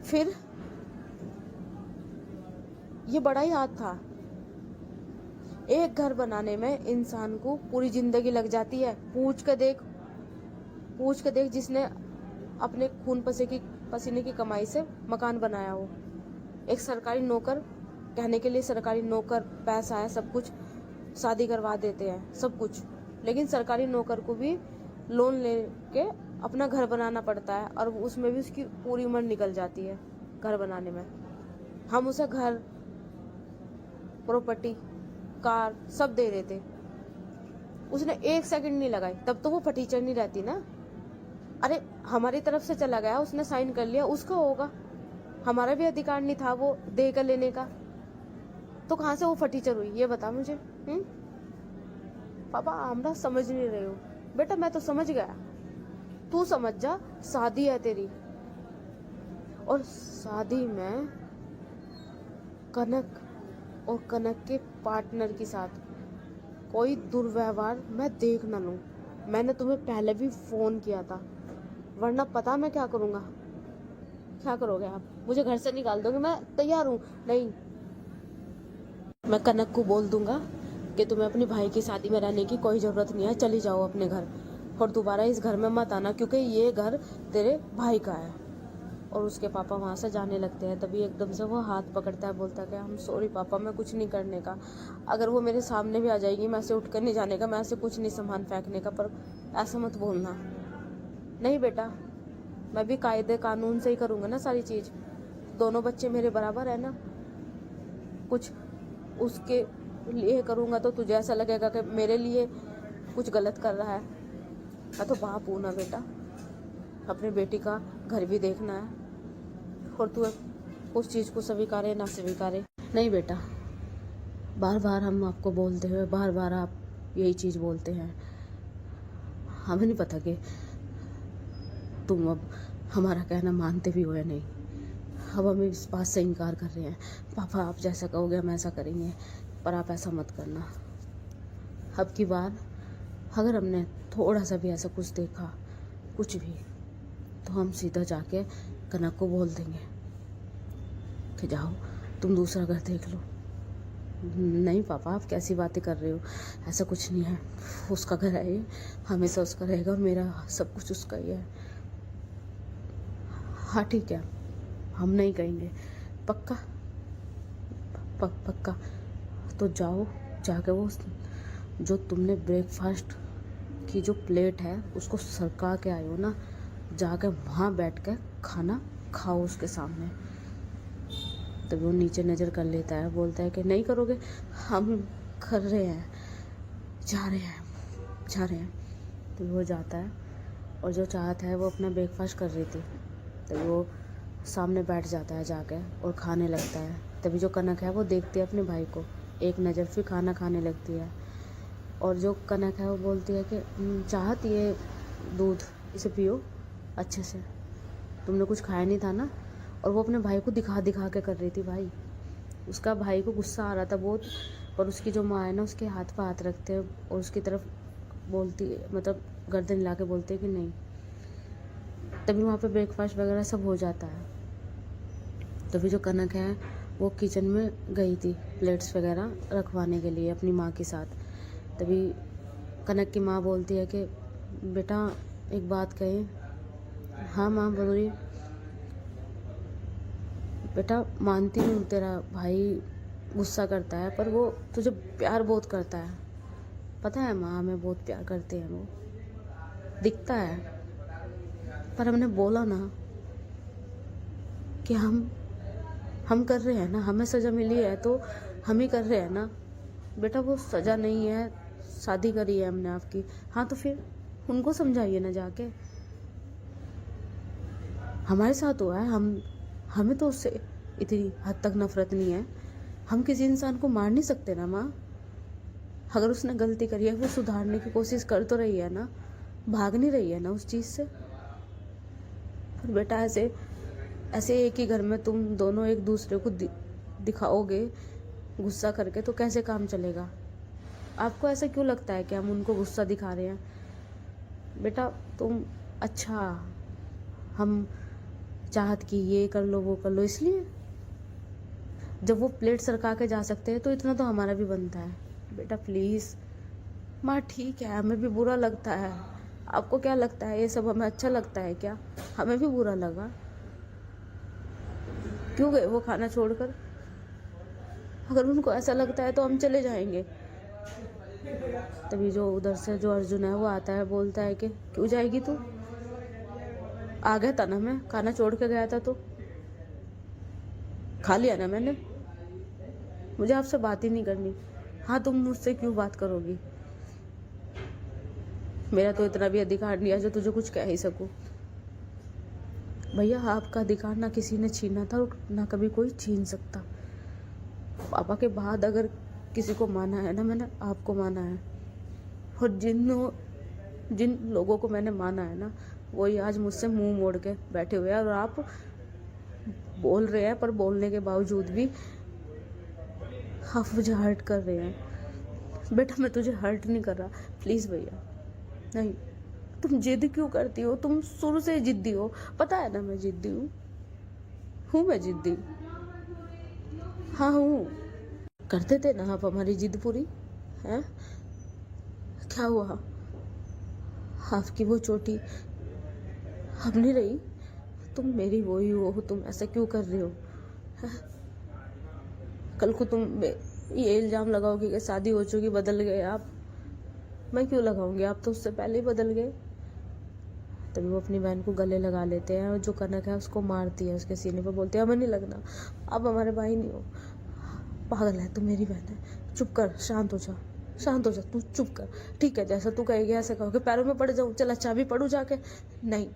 फिर ये बड़ा ही हाथ था। एक घर बनाने में इंसान को पूरी जिंदगी लग जाती है। पूछ के देख जिसने अपने खून पसीने की कमाई से मकान बनाया हो। एक सरकारी नौकर, कहने के लिए सरकारी नौकर, पैसा है, सब कुछ, शादी करवा देते हैं, सब कुछ, लेकिन सरकारी नौकर को भी लोन लेके अपना घर बनाना पड़ता है, और उसमें भी उसकी पूरी उम्र निकल जाती है घर बनाने में। हम उसे घर, प्रॉपर्टी, कार सब दे रहे थे, उसने 1 सेकंड नहीं लगाई। तब तो वो फटीचर नहीं रहती ना। अरे हमारी तरफ से चला गया, उसने साइन कर लिया, उसका होगा, हमारा भी अधिकार नहीं था वो दे कर लेने का। तो कहाँ से वो फटीचर हुई, ये बता मुझे। पापा हमरा समझ नहीं रहे हो। बेटा मैं तो समझ गया, तू समझ जा। शादी है तेरी, और शादी में कनक और कनक के पार्टनर के साथ कोई दुर्व्यवहार मैं देख ना लूं। मैंने तुम्हें पहले भी फोन किया था, वरना पता मैं क्या करूंगा। क्या करोगे आप? मुझे घर से निकाल दोगे? मैं तैयार हूँ। नहीं, मैं कनक को बोल दूंगा कि तुम्हें अपने भाई की शादी में रहने की कोई जरूरत नहीं है, चली जाओ अपने घर, और दोबारा इस घर में मत आना, क्योंकि ये घर तेरे भाई का है। और उसके पापा वहाँ से जाने लगते हैं। तभी एकदम से वो हाथ पकड़ता है, बोलता है कि हम सॉरी पापा, मैं कुछ नहीं करने का। अगर वो मेरे सामने भी आ जाएगी, मैं ऐसे उठ कर नहीं जाने का, मैं ऐसे कुछ नहीं सामान फेंकने का, पर ऐसा मत बोलना। नहीं बेटा, मैं भी कायदे कानून से ही करूँगा ना सारी चीज़। दोनों बच्चे मेरे बराबर है ना। कुछ उसके लिए करूँगा तो तुझे ऐसा लगेगा कि मेरे लिए कुछ गलत कर रहा है। मैं तो बाप हूँ ना बेटा, अपनी बेटी का घर भी देखना है, और तू उस चीज़ को स्वीकारे ना स्वीकारे। नहीं बेटा, बार बार हम आपको बोलते हुए बार बार आप यही चीज़ बोलते हैं। हमें नहीं पता कि तुम अब हमारा कहना मानते भी हो या नहीं। अब हम इस बात से इनकार कर रहे हैं। पापा आप जैसा कहोगे हम ऐसा करेंगे, पर आप ऐसा मत करना। अब की बार अगर हमने थोड़ा सा भी ऐसा कुछ देखा, कुछ भी, तो हम सीधा जाके कनक को बोल देंगे कि जाओ तुम दूसरा घर देख लो। नहीं पापा आप कैसी बातें कर रहे हो, ऐसा कुछ नहीं है, उसका घर है ये, हमेशा उसका रहेगा और मेरा सब कुछ उसका ही है। हाँ ठीक है, हम नहीं कहेंगे, पक्का? पक्का। तो जाओ जाके वो जो तुमने ब्रेकफास्ट की जो प्लेट है उसको सरका के आए हो ना, जाके वहाँ बैठ के खाना खाओ उसके सामने। तब वो नीचे नज़र कर लेता है, बोलता है कि नहीं करोगे, हम कर रहे हैं, जा रहे हैं। तो वो जाता है और जो चाहता है वो अपना ब्रेकफास्ट कर रही थी, तो वो सामने बैठ जाता है जाके और खाने लगता है। तभी जो कनक है वो देखती है अपने भाई को एक नज़र, फिर खाना खाने लगती है। और जो कनक है वो बोलती है कि चाहती है दूध, इसे पियो अच्छे से, तुमने कुछ खाया नहीं था ना। और वो अपने भाई को दिखा के कर रही थी। भाई उसका भाई को गुस्सा आ रहा था बहुत, और उसकी जो माँ है ना उसके हाथ पर हाथ रखते हैं और उसकी तरफ बोलती है, मतलब गर्दन हिला के बोलते हैं कि नहीं। तभी वहाँ पे ब्रेकफास्ट वगैरह सब हो जाता है। तभी जो कनक है वो किचन में गई थी प्लेट्स वगैरह रखवाने के लिए अपनी माँ के साथ। तभी कनक की माँ बोलती है कि बेटा एक बात कहें। हाँ माँ बोलिए। बेटा मानती हूँ तेरा भाई गुस्सा करता है, पर वो तुझे प्यार बहुत करता है, पता है माँ, हमें बहुत प्यार करते हैं, वो दिखता है। पर हमने बोला ना कि हम कर रहे हैं ना, हमें सज़ा मिली है तो हम ही कर रहे हैं ना। बेटा वो सज़ा नहीं है, शादी करी है हमने आपकी। हाँ तो फिर उनको समझाइए ना जाके, हमारे साथ हुआ है, हमें तो उससे इतनी हद तक नफरत नहीं है। हम किसी इंसान को मार नहीं सकते ना माँ। अगर उसने गलती करी है वो सुधारने की कोशिश कर तो रही है ना, भाग नहीं रही है ना उस चीज़ से। पर बेटा ऐसे एक ही घर में तुम दोनों एक दूसरे को दिखाओगे गुस्सा करके, तो कैसे काम चलेगा? आपको ऐसा क्यों लगता है कि हम उनको गुस्सा दिखा रहे हैं? बेटा तुम, अच्छा हम चाहत की ये कर लो वो कर लो, इसलिए जब वो प्लेट सरका के जा सकते हैं तो इतना तो हमारा भी बनता है। बेटा प्लीज़। माँ ठीक है, हमें भी बुरा लगता है। आपको क्या लगता है ये सब हमें अच्छा लगता है क्या? हमें भी बुरा लगा। क्यों गए वो खाना छोड़कर? अगर उनको ऐसा लगता है तो हम चले जाएंगे। तभी जो उधर से जो अर्जुन है वो आता है, बोलता है कि क्यों जाएगी तू? आ गया था ना मैं, खाना छोड़ के गया था तो खा लिया ना मैंने, मुझे आपसे बात ही नहीं करनी। हाँ तुम मुझसे क्यों बात करोगी? मेरा तो इतना भी अधिकार नहीं है जो तुझे कुछ कह ही सकूं। भैया आपका अधिकार ना किसी ने छीना था और ना कभी कोई छीन सकता। पापा के बाद अगर किसी को माना है ना, मैंने आपको माना है। और जिन लोगों को मैंने माना है ना, वही आज मुझसे मुंह मोड़ के बैठे हुए हैं। और आप बोल रहे हैं, पर बोलने के बावजूद भी आप मुझे हर्ट कर रहे हैं। बेटा मैं तुझे हर्ट नहीं कर रहा, प्लीज़ भैया नहीं। तुम जिद क्यों करती हो? तुम शुरू से जिद्दी हो, पता है ना मैं जिद्दी हूँ मैं जिद्दी। हाँ हूँ। करते थे ना आप हमारी जिद पूरी, हैं? क्या हुआ? आपकी वो चोटी अब नहीं रही, तुम मेरी वो ही हो, तुम ऐसा क्यों कर रही हो? है? कल को तुम ये इल्ज़ाम लगाओगी कि शादी हो चुकी, बदल गए आप। मैं क्यों लगाऊंगी, आप तो उससे पहले ही बदल गए। तभी वो अपनी बहन को गले लगा लेते हैं और जो कनक है उसको मारती है उसके सीने पर, बोलती है हमें नहीं लगना, आप हमारे भाई नहीं हो। पागल है, तू मेरी बहन है, चुप कर, शांत हो जा, तू चुप कर। ठीक है जैसा तू कहेगी ऐसा कहोगे, पैरों में पड़ जाऊँ? चल अच्छा भी पड़ू जाके? नहीं,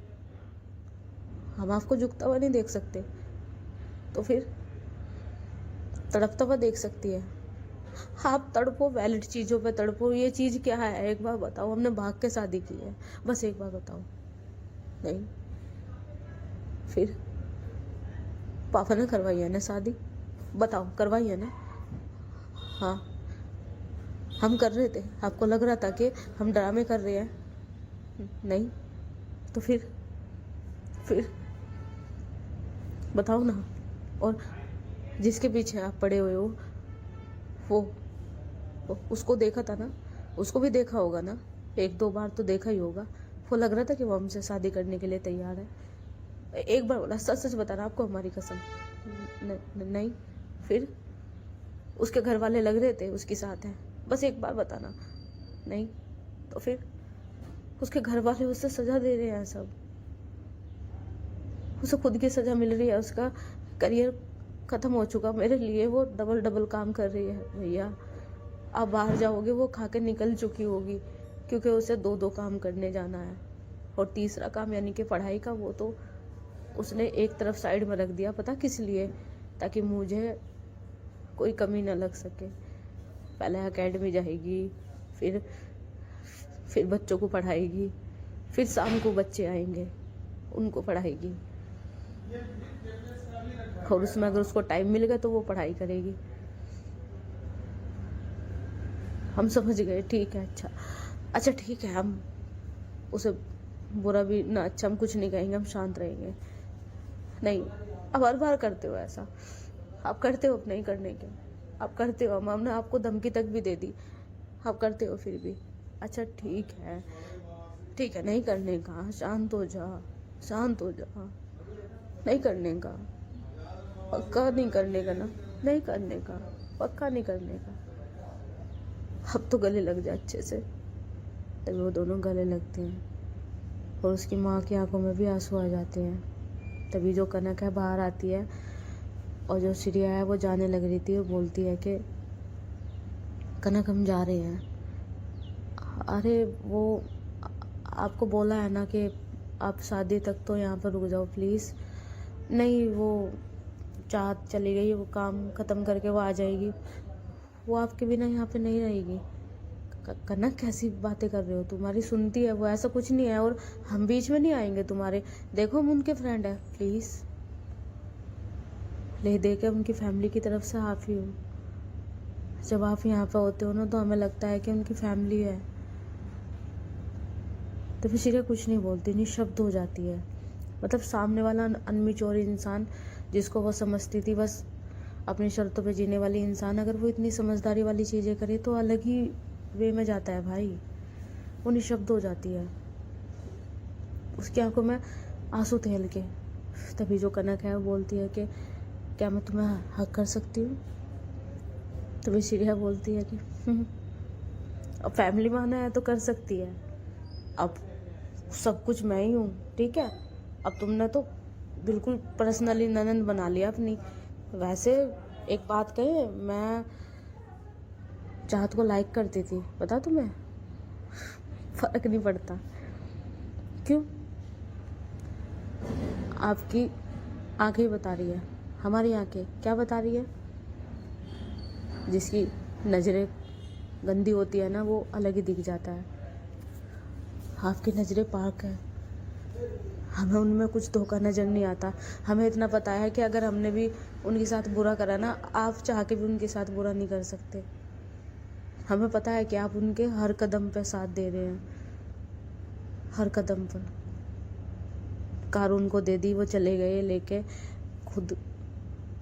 हम आपको झुकता हुआ नहीं देख सकते, तो फिर तड़पता हुआ देख सकती है। आप तड़पो, वैलिड चीज़ों पे तड़पो। ये चीज़ क्या है एक बार बताओ? हमने भाग के शादी की है, बस एक बार बताओ। नहीं फिर पापा ने करवाई है ना शादी? बताओ, करवाई है ना? हाँ, हम कर रहे थे। आपको लग रहा था कि हम ड्रामे कर रहे हैं? नहीं तो फिर बताओ ना। और जिसके पीछे आप पड़े हुए हो वो उसको देखा था ना? उसको भी देखा होगा ना? 1-2 बार तो देखा ही होगा। वो लग रहा था कि वो हमसे शादी करने के लिए तैयार है। एक बार बोला, सच सच बताना, आपको हमारी कसम। नहीं। फिर उसके घर वाले लग रहे थे उसके साथ है, बस एक बार बताना। नहीं तो फिर उसके घर वाले उससे सजा दे रहे हैं सब। उसे खुद की सजा मिल रही है, उसका करियर खत्म हो चुका। मेरे लिए वो डबल काम कर रही है। भैया आप बाहर जाओगे, वो खा के निकल चुकी होगी, क्योंकि उसे 2-2 काम करने जाना है। और तीसरा काम यानी कि पढ़ाई का, वो तो उसने एक तरफ साइड में रख दिया। पता किस लिए? ताकि मुझे कोई कमी ना लग सके। पहले एकेडमी जाएगी, फिर बच्चों को पढ़ाएगी, फिर शाम को बच्चे आएंगे उनको पढ़ाएगी, और उसमें अगर उसको टाइम मिलेगा तो वो पढ़ाई करेगी। हम समझ गए, ठीक है। अच्छा ठीक है, हम उसे बुरा भी ना अच्छा हम कुछ नहीं कहेंगे, हम शांत रहेंगे। नहीं, अब हर बार करते हो ऐसा। आप करते हो अपने ही करने के, आप करते हो। हमने आपको धमकी तक भी दे दी, आप करते हो फिर भी। अच्छा ठीक है, नहीं करने का। शांत हो जा। नहीं करने का, पक्का नहीं करने का ना? नहीं करने का, पक्का नहीं करने का। अब तो गले लग जाए अच्छे से। तभी वो दोनों गले लगते हैं, और उसकी माँ की आंखों में भी आंसू आ जाते हैं। तभी जो कनक है बाहर आती है, और जो श्रिया है वो जाने लग रही थी। वो बोलती है कि कनक हम जा रहे हैं। अरे वो आपको बोला है ना कि आप शादी तक तो यहाँ पर रुक जाओ प्लीज़। नहीं, वो चाहत चली गई, वो काम ख़त्म करके वो आ जाएगी। वो आपके बिना यहाँ पे नहीं रहेगी। कनक कैसी बातें कर रहे हो? तुम्हारी सुनती है वो? ऐसा कुछ नहीं है, और हम बीच में नहीं आएंगे तुम्हारे। देखो हम उनके फ्रेंड है, प्लीज़ ले दे के उनकी फैमिली की तरफ से आप ही हो। जब आप यहाँ पे होते हो ना तो हमें लगता है कि उनकी फैमिली है। तो फिर श्रेया कुछ नहीं बोलती, निशब्द हो जाती है। मतलब सामने वाला अनमिच्योर इंसान, जिसको वो समझती थी बस अपनी शर्तों पे जीने वाली इंसान, अगर वो इतनी समझदारी वाली चीज़ें करे तो अलग ही वे में जाता है भाई। वो निशब्द हो जाती है, उसकी आंखों में आंसू तेल के। तभी जो कनक है वो बोलती है कि क्या मैं तुम्हें हक कर सकती हूँ? तभी श्रेया बोलती है कि अब फैमिली में आना है तो कर सकती है, अब सब कुछ मैं ही हूँ, ठीक है। अब तुमने तो बिल्कुल पर्सनली ननद बना लिया अपनी। वैसे एक बात कहे, मैं चाहत को लाइक करती थी, बता तुम्हें? फर्क नहीं पड़ता। क्यों? आपकी आंखें बता रही है, हमारी आंखें क्या बता रही है? जिसकी नज़रें गंदी होती है ना, वो अलग ही दिख जाता है। आपकी नज़रें पाक है, हमें उनमें कुछ धोखा नज़र नहीं आता। हमें इतना पता है कि अगर हमने भी उनके साथ बुरा करा ना, आप चाह के भी उनके साथ बुरा नहीं कर सकते। हमें पता है कि आप उनके हर कदम पे साथ दे रहे हैं, हर कदम पर। कार उनको दे दी, वो चले गए लेके, खुद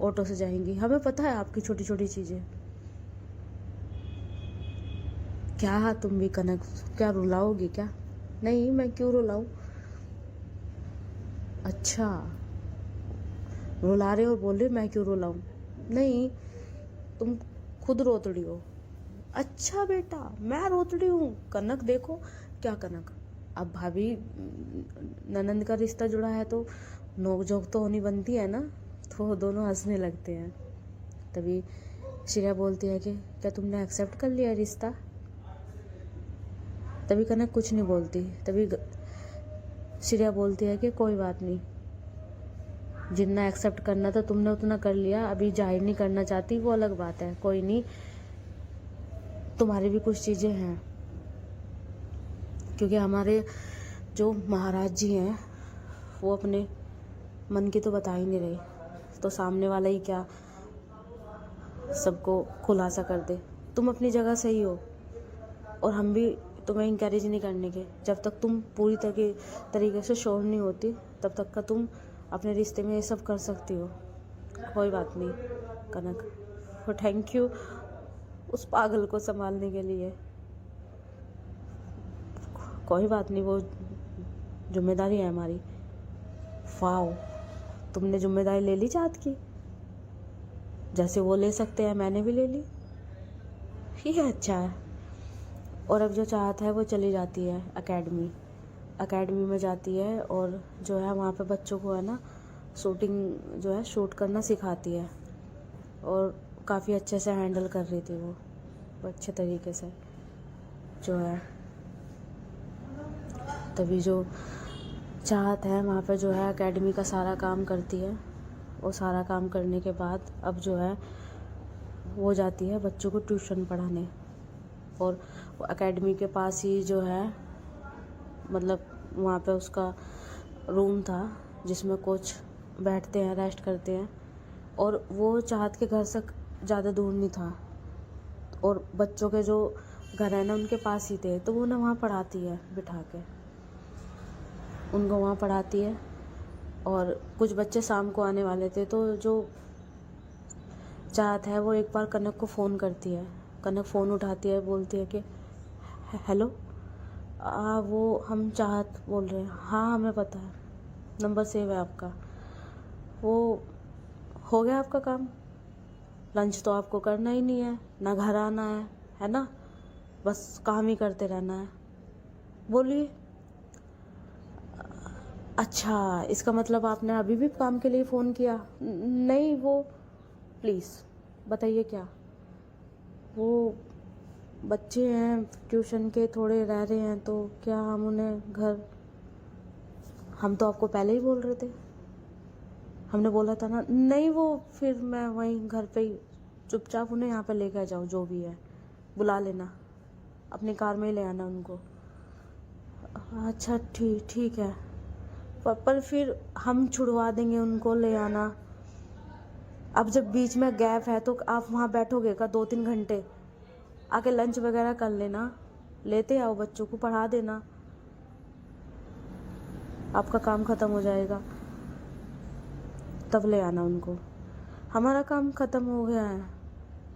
ऑटो से जाएंगी। हमें पता है आपकी छोटी छोटी चीज़ें। क्या तुम भी कनक, क्या रुलाओगी क्या? नहीं, मैं क्यों रुलाऊं? अच्छा, रुला रहे हो, बोल रहे मैं क्यों रुलाऊं? नहीं, तुम खुद रोतड़ी हो। अच्छा बेटा, मैं रोतड़ी हूँ? कनक देखो क्या कनक। अब भाभी ननंद का रिश्ता जुड़ा है तो नोक झोंक तो होनी बनती है ना। तो वो दोनों हंसने लगते हैं। तभी श्रेया बोलती है कि क्या तुमने एक्सेप्ट कर लिया रिश्ता? तभी कनक कुछ नहीं बोलती। तभी श्रेया बोलती है कि कोई बात नहीं, जितना एक्सेप्ट करना था तुमने उतना कर लिया, अभी जाहिर नहीं करना चाहती, वो अलग बात है। कोई नहीं, तुम्हारी भी कुछ चीज़ें हैं, क्योंकि हमारे जो महाराज जी हैं वो अपने मन की तो बता ही नहीं रहे। तो सामने वाला ही क्या सबको खुलासा कर दे। तुम अपनी जगह सही हो और हम भी तुम्हें इंकरेज नहीं करने के। जब तक तुम पूरी तरीके से श्योर नहीं होती तब तक का तुम अपने रिश्ते में ये सब कर सकती हो। कोई बात नहीं कनक, तो थैंक यू उस पागल को संभालने के लिए। कोई बात नहीं, वो जिम्मेदारी है हमारी। वाओ, तुमने जिम्मेदारी ले ली चाहत की। जैसे वो ले सकते हैं मैंने भी ले ली, ये अच्छा है। और अब जो चाहत है वो चली जाती है अकेडमी में जाती है और जो है वहाँ पे बच्चों को है ना शूटिंग जो है शूट करना सिखाती है और काफ़ी अच्छे से हैंडल कर रही थी वो अच्छे तरीके से जो है। तभी जो चाहत है वहाँ पे जो है एकेडमी का सारा काम करती है और सारा काम करने के बाद अब जो है वो जाती है बच्चों को ट्यूशन पढ़ाने। और एकेडमी के पास ही जो है मतलब वहाँ पे उसका रूम था जिसमें कोच बैठते हैं, रेस्ट करते हैं। और वो चाहत के घर से ज़्यादा दूर नहीं था और बच्चों के जो घर है ना उनके पास ही थे, तो वो ना वहाँ पढ़ाती है बिठा के, उनको वहाँ पढ़ाती है। और कुछ बच्चे शाम को आने वाले थे, तो जो चाहत है वो एक बार कनक को फ़ोन करती है। कनक फ़ोन उठाती है, बोलती है कि हेलो, वो हम चाहत बोल रहे हैं। हाँ हमें पता है, नंबर सेव है आपका। वो हो गया आपका काम? लंच तो आपको करना ही नहीं है, ना घर आना है ना, बस काम ही करते रहना है। बोलिए। अच्छा, इसका मतलब आपने अभी भी काम के लिए फ़ोन किया? नहीं, वो प्लीज़ बताइए क्या। वो बच्चे हैं ट्यूशन के, थोड़े रह रहे हैं, तो क्या हम उन्हें घर, हम तो आपको पहले ही बोल रहे थे, हमने बोला था ना। नहीं, वो फिर मैं वहीं घर पे ही चुपचाप उन्हें यहाँ पे लेकर जाओ, जो भी है बुला लेना, अपनी कार में ही ले आना उनको। अच्छा ठीक है, पर फिर हम छुड़वा देंगे उनको, ले आना। अब जब बीच में गैप है तो आप वहाँ बैठोगे का 2-3 घंटे, आके लंच वगैरह कर लेना, लेते आओ बच्चों को, पढ़ा देना, आपका काम ख़त्म हो जाएगा, तब ले आना उनको। हमारा काम ख़त्म हो गया है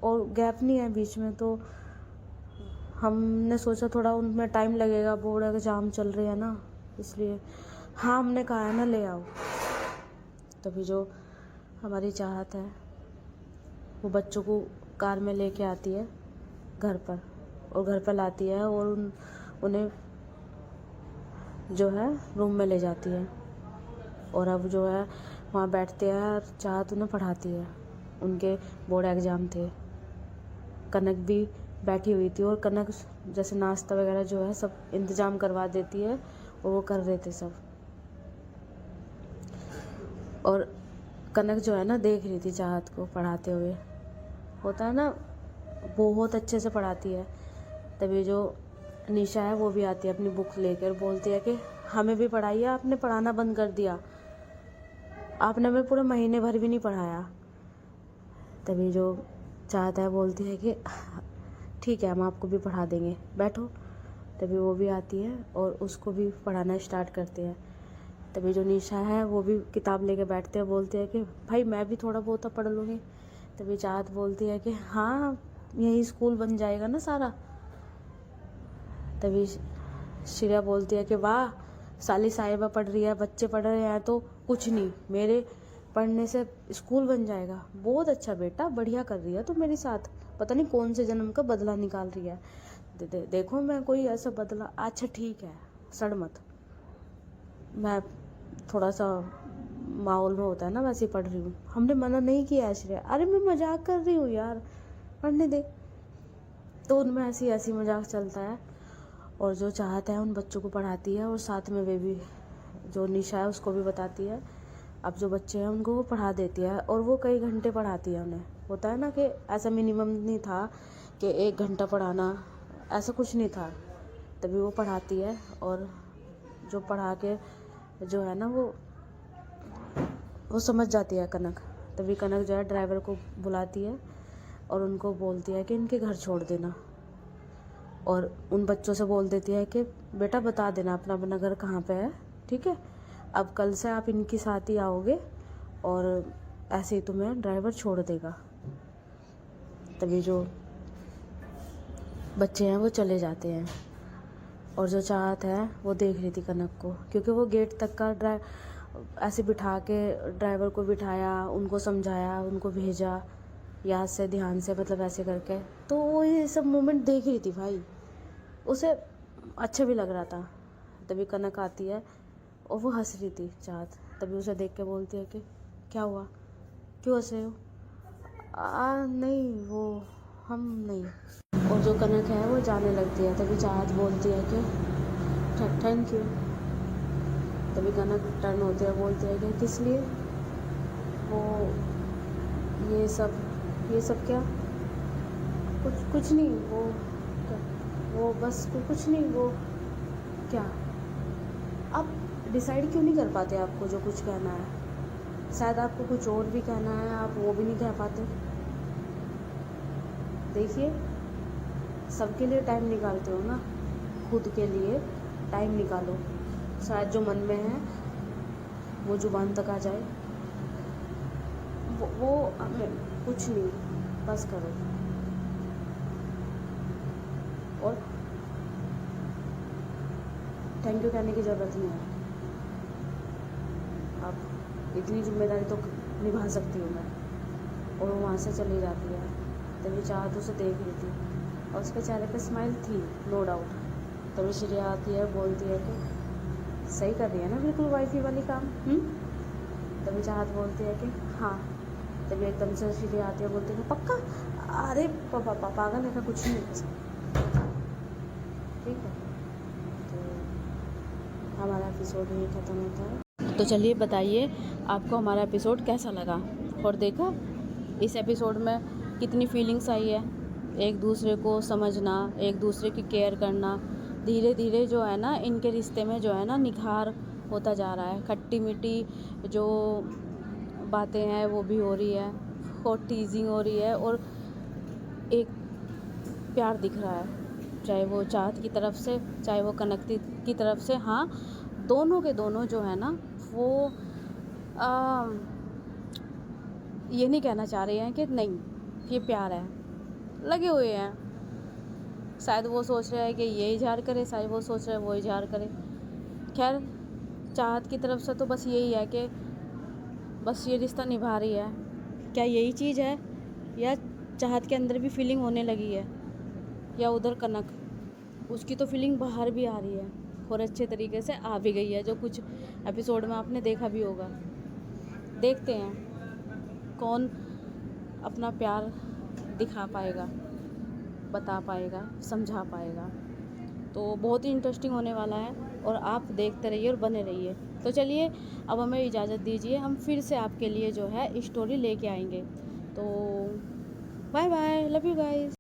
और गैप नहीं है बीच में, तो हमने सोचा थोड़ा उनमें टाइम लगेगा, बोर्ड एग्जाम चल रही है ना, इसलिए। हाँ, हमने कहा है ना ले आओ। तभी जो हमारी चाहत है वो बच्चों को कार में लेके आती है घर पर, और घर पर लाती है और उन्हें जो है रूम में ले जाती है। और अब जो है वहाँ बैठते हैं और चाहत उन्हें पढ़ाती है। उनके बोर्ड एग्ज़ाम थे, कनक भी बैठी हुई थी और कनक जैसे नाश्ता वगैरह जो है सब इंतज़ाम करवा देती है और वो कर रहे थे सब। और कनक जो है ना देख रही थी चाहत को पढ़ाते हुए, होता है ना बहुत अच्छे से पढ़ाती है। तभी जो निशा है वो भी आती है अपनी बुक लेकर, बोलती है कि हमें भी पढ़ाइए, आपने पढ़ाना बंद कर दिया, आपने हमें पूरे महीने भर भी नहीं पढ़ाया। तभी जो चाहत है बोलती है कि ठीक है हम आपको भी पढ़ा देंगे, बैठो। तभी वो भी आती है और उसको भी पढ़ाना स्टार्ट करते हैं। तभी जो निशा है वो भी किताब लेके बैठते हैं, बोलती है कि भाई मैं भी थोड़ा बहुत पढ़ लूँगी। तभी चाहत बोलती है कि हाँ यही स्कूल बन जाएगा ना सारा। तभी श्रेया बोलती है कि वाह साली साहिबा पढ़ रही है, बच्चे पढ़ रहे हैं तो कुछ नहीं, मेरे पढ़ने से स्कूल बन जाएगा। बहुत अच्छा बेटा, बढ़िया कर रही है तो मेरे साथ, पता नहीं कौन से जन्म का बदला निकाल रही है। देखो मैं कोई ऐसा बदला। अच्छा ठीक है, सड़ मत, मैं थोड़ा सा माहौल में होता है ना वैसे ही पढ़ रही हूँ, हमने मना नहीं किया है श्रेया। अरे मैं मजाक कर रही हूँ यार, पढ़ने दे। तो उनमें ऐसी मजाक चलता है और जो चाहत है उन बच्चों को पढ़ाती है और साथ में वे भी जो निशा है उसको भी बताती है। अब जो बच्चे हैं उनको वो पढ़ा देती है और वो कई घंटे पढ़ाती है उन्हें। होता है ना कि ऐसा मिनिमम नहीं था कि 1 घंटा पढ़ाना, ऐसा कुछ नहीं था। तभी वो पढ़ाती है और जो पढ़ा के जो है ना वो समझ जाती है कनक। तभी कनक जो है ड्राइवर को बुलाती है और उनको बोलती है कि इनके घर छोड़ देना, और उन बच्चों से बोल देती है कि बेटा बता देना अपना अपना घर कहाँ पे है, ठीक है, अब कल से आप इनके साथ ही आओगे और ऐसे ही तुम्हें ड्राइवर छोड़ देगा। तभी जो बच्चे हैं वो चले जाते हैं, और जो चाहत है वो देख रही थी कनक को, क्योंकि वो गेट तक का ऐसे बिठा के ड्राइवर को बिठाया, उनको समझाया, उनको भेजा याद से ध्यान से, मतलब ऐसे करके, तो वो ये सब मोमेंट देख रही थी भाई, उसे अच्छा भी लग रहा था। तभी कनक आती है और वो हंस रही थी चाहत, तभी उसे देख के बोलती है कि क्या हुआ, क्यों हंस रहे हो? नहीं वो हम नहीं। और जो कनक है वो जाने लगती है, तभी चाहत बोलती है कि थैंक यू। तभी कनक टर्न होती है, बोलती है कि किस लिए? वो ये सब क्या? कुछ नहीं, वो बस कुछ नहीं, वो क्या? आप डिसाइड क्यों नहीं कर पाते आपको जो कुछ कहना है? शायद आपको कुछ और भी कहना है, आप वो भी नहीं कह पाते। देखिए, सबके लिए टाइम निकालते हो ना, खुद के लिए टाइम निकालो, शायद जो मन में है वो जुबान तक आ जाए। वो कुछ नहीं, बस करो। और थैंक यू कहने की ज़रूरत नहीं है, अब इतनी जिम्मेदारी तो निभा सकती हूँ मैं। और वो वहाँ से चली जाती है। तभी चाहत उसे देख रही थी और उसके चेहरे पे स्माइल थी, नो डाउट। तभी श्रेया आती है, बोलती है कि सही कर रही है ना बिल्कुल वाइफी वाली काम। तभी चाहत बोलती है कि हाँ। तभी एकदम से श्रेया आती है, बोलती है पक्का? अरे पागल है का, कुछ नहीं, ठीक है। तो हमारा एपिसोड यही ख़त्म होता है। तो चलिए बताइए आपको हमारा एपिसोड कैसा लगा, और देखा इस एपिसोड में कितनी फीलिंग्स आई है, एक दूसरे को समझना, एक दूसरे की केयर करना, धीरे धीरे जो है ना इनके रिश्ते में जो है ना निखार होता जा रहा है। खट्टी मीठी जो बातें हैं वो भी हो रही है, और टीजिंग हो रही है, और एक प्यार दिख रहा है, चाहे वो चाहत की तरफ से, चाहे वो कनक की तरफ से। हाँ, दोनों के दोनों जो है ना वो ये नहीं कहना चाह रहे हैं कि नहीं ये प्यार है, लगे हुए हैं। शायद वो सोच रहे हैं कि ये इजहार करे, शायद वो सोच रहे हैं वो इजहार करे। खैर, चाहत की तरफ से तो बस यही है कि बस ये रिश्ता निभा रही है। क्या यही चीज़ है, या चाहत के अंदर भी फीलिंग होने लगी है, या उधर कनक, उसकी तो फीलिंग बाहर भी आ रही है और अच्छे तरीके से आ भी गई है, जो कुछ एपिसोड में आपने देखा भी होगा। देखते हैं कौन अपना प्यार दिखा पाएगा, बता पाएगा, समझा पाएगा। तो बहुत ही इंटरेस्टिंग होने वाला है, और आप देखते रहिए और बने रहिए। तो चलिए अब हमें इजाज़त दीजिए, हम फिर से आपके लिए जो है स्टोरी लेके आएंगे। तो bye bye, love you guys.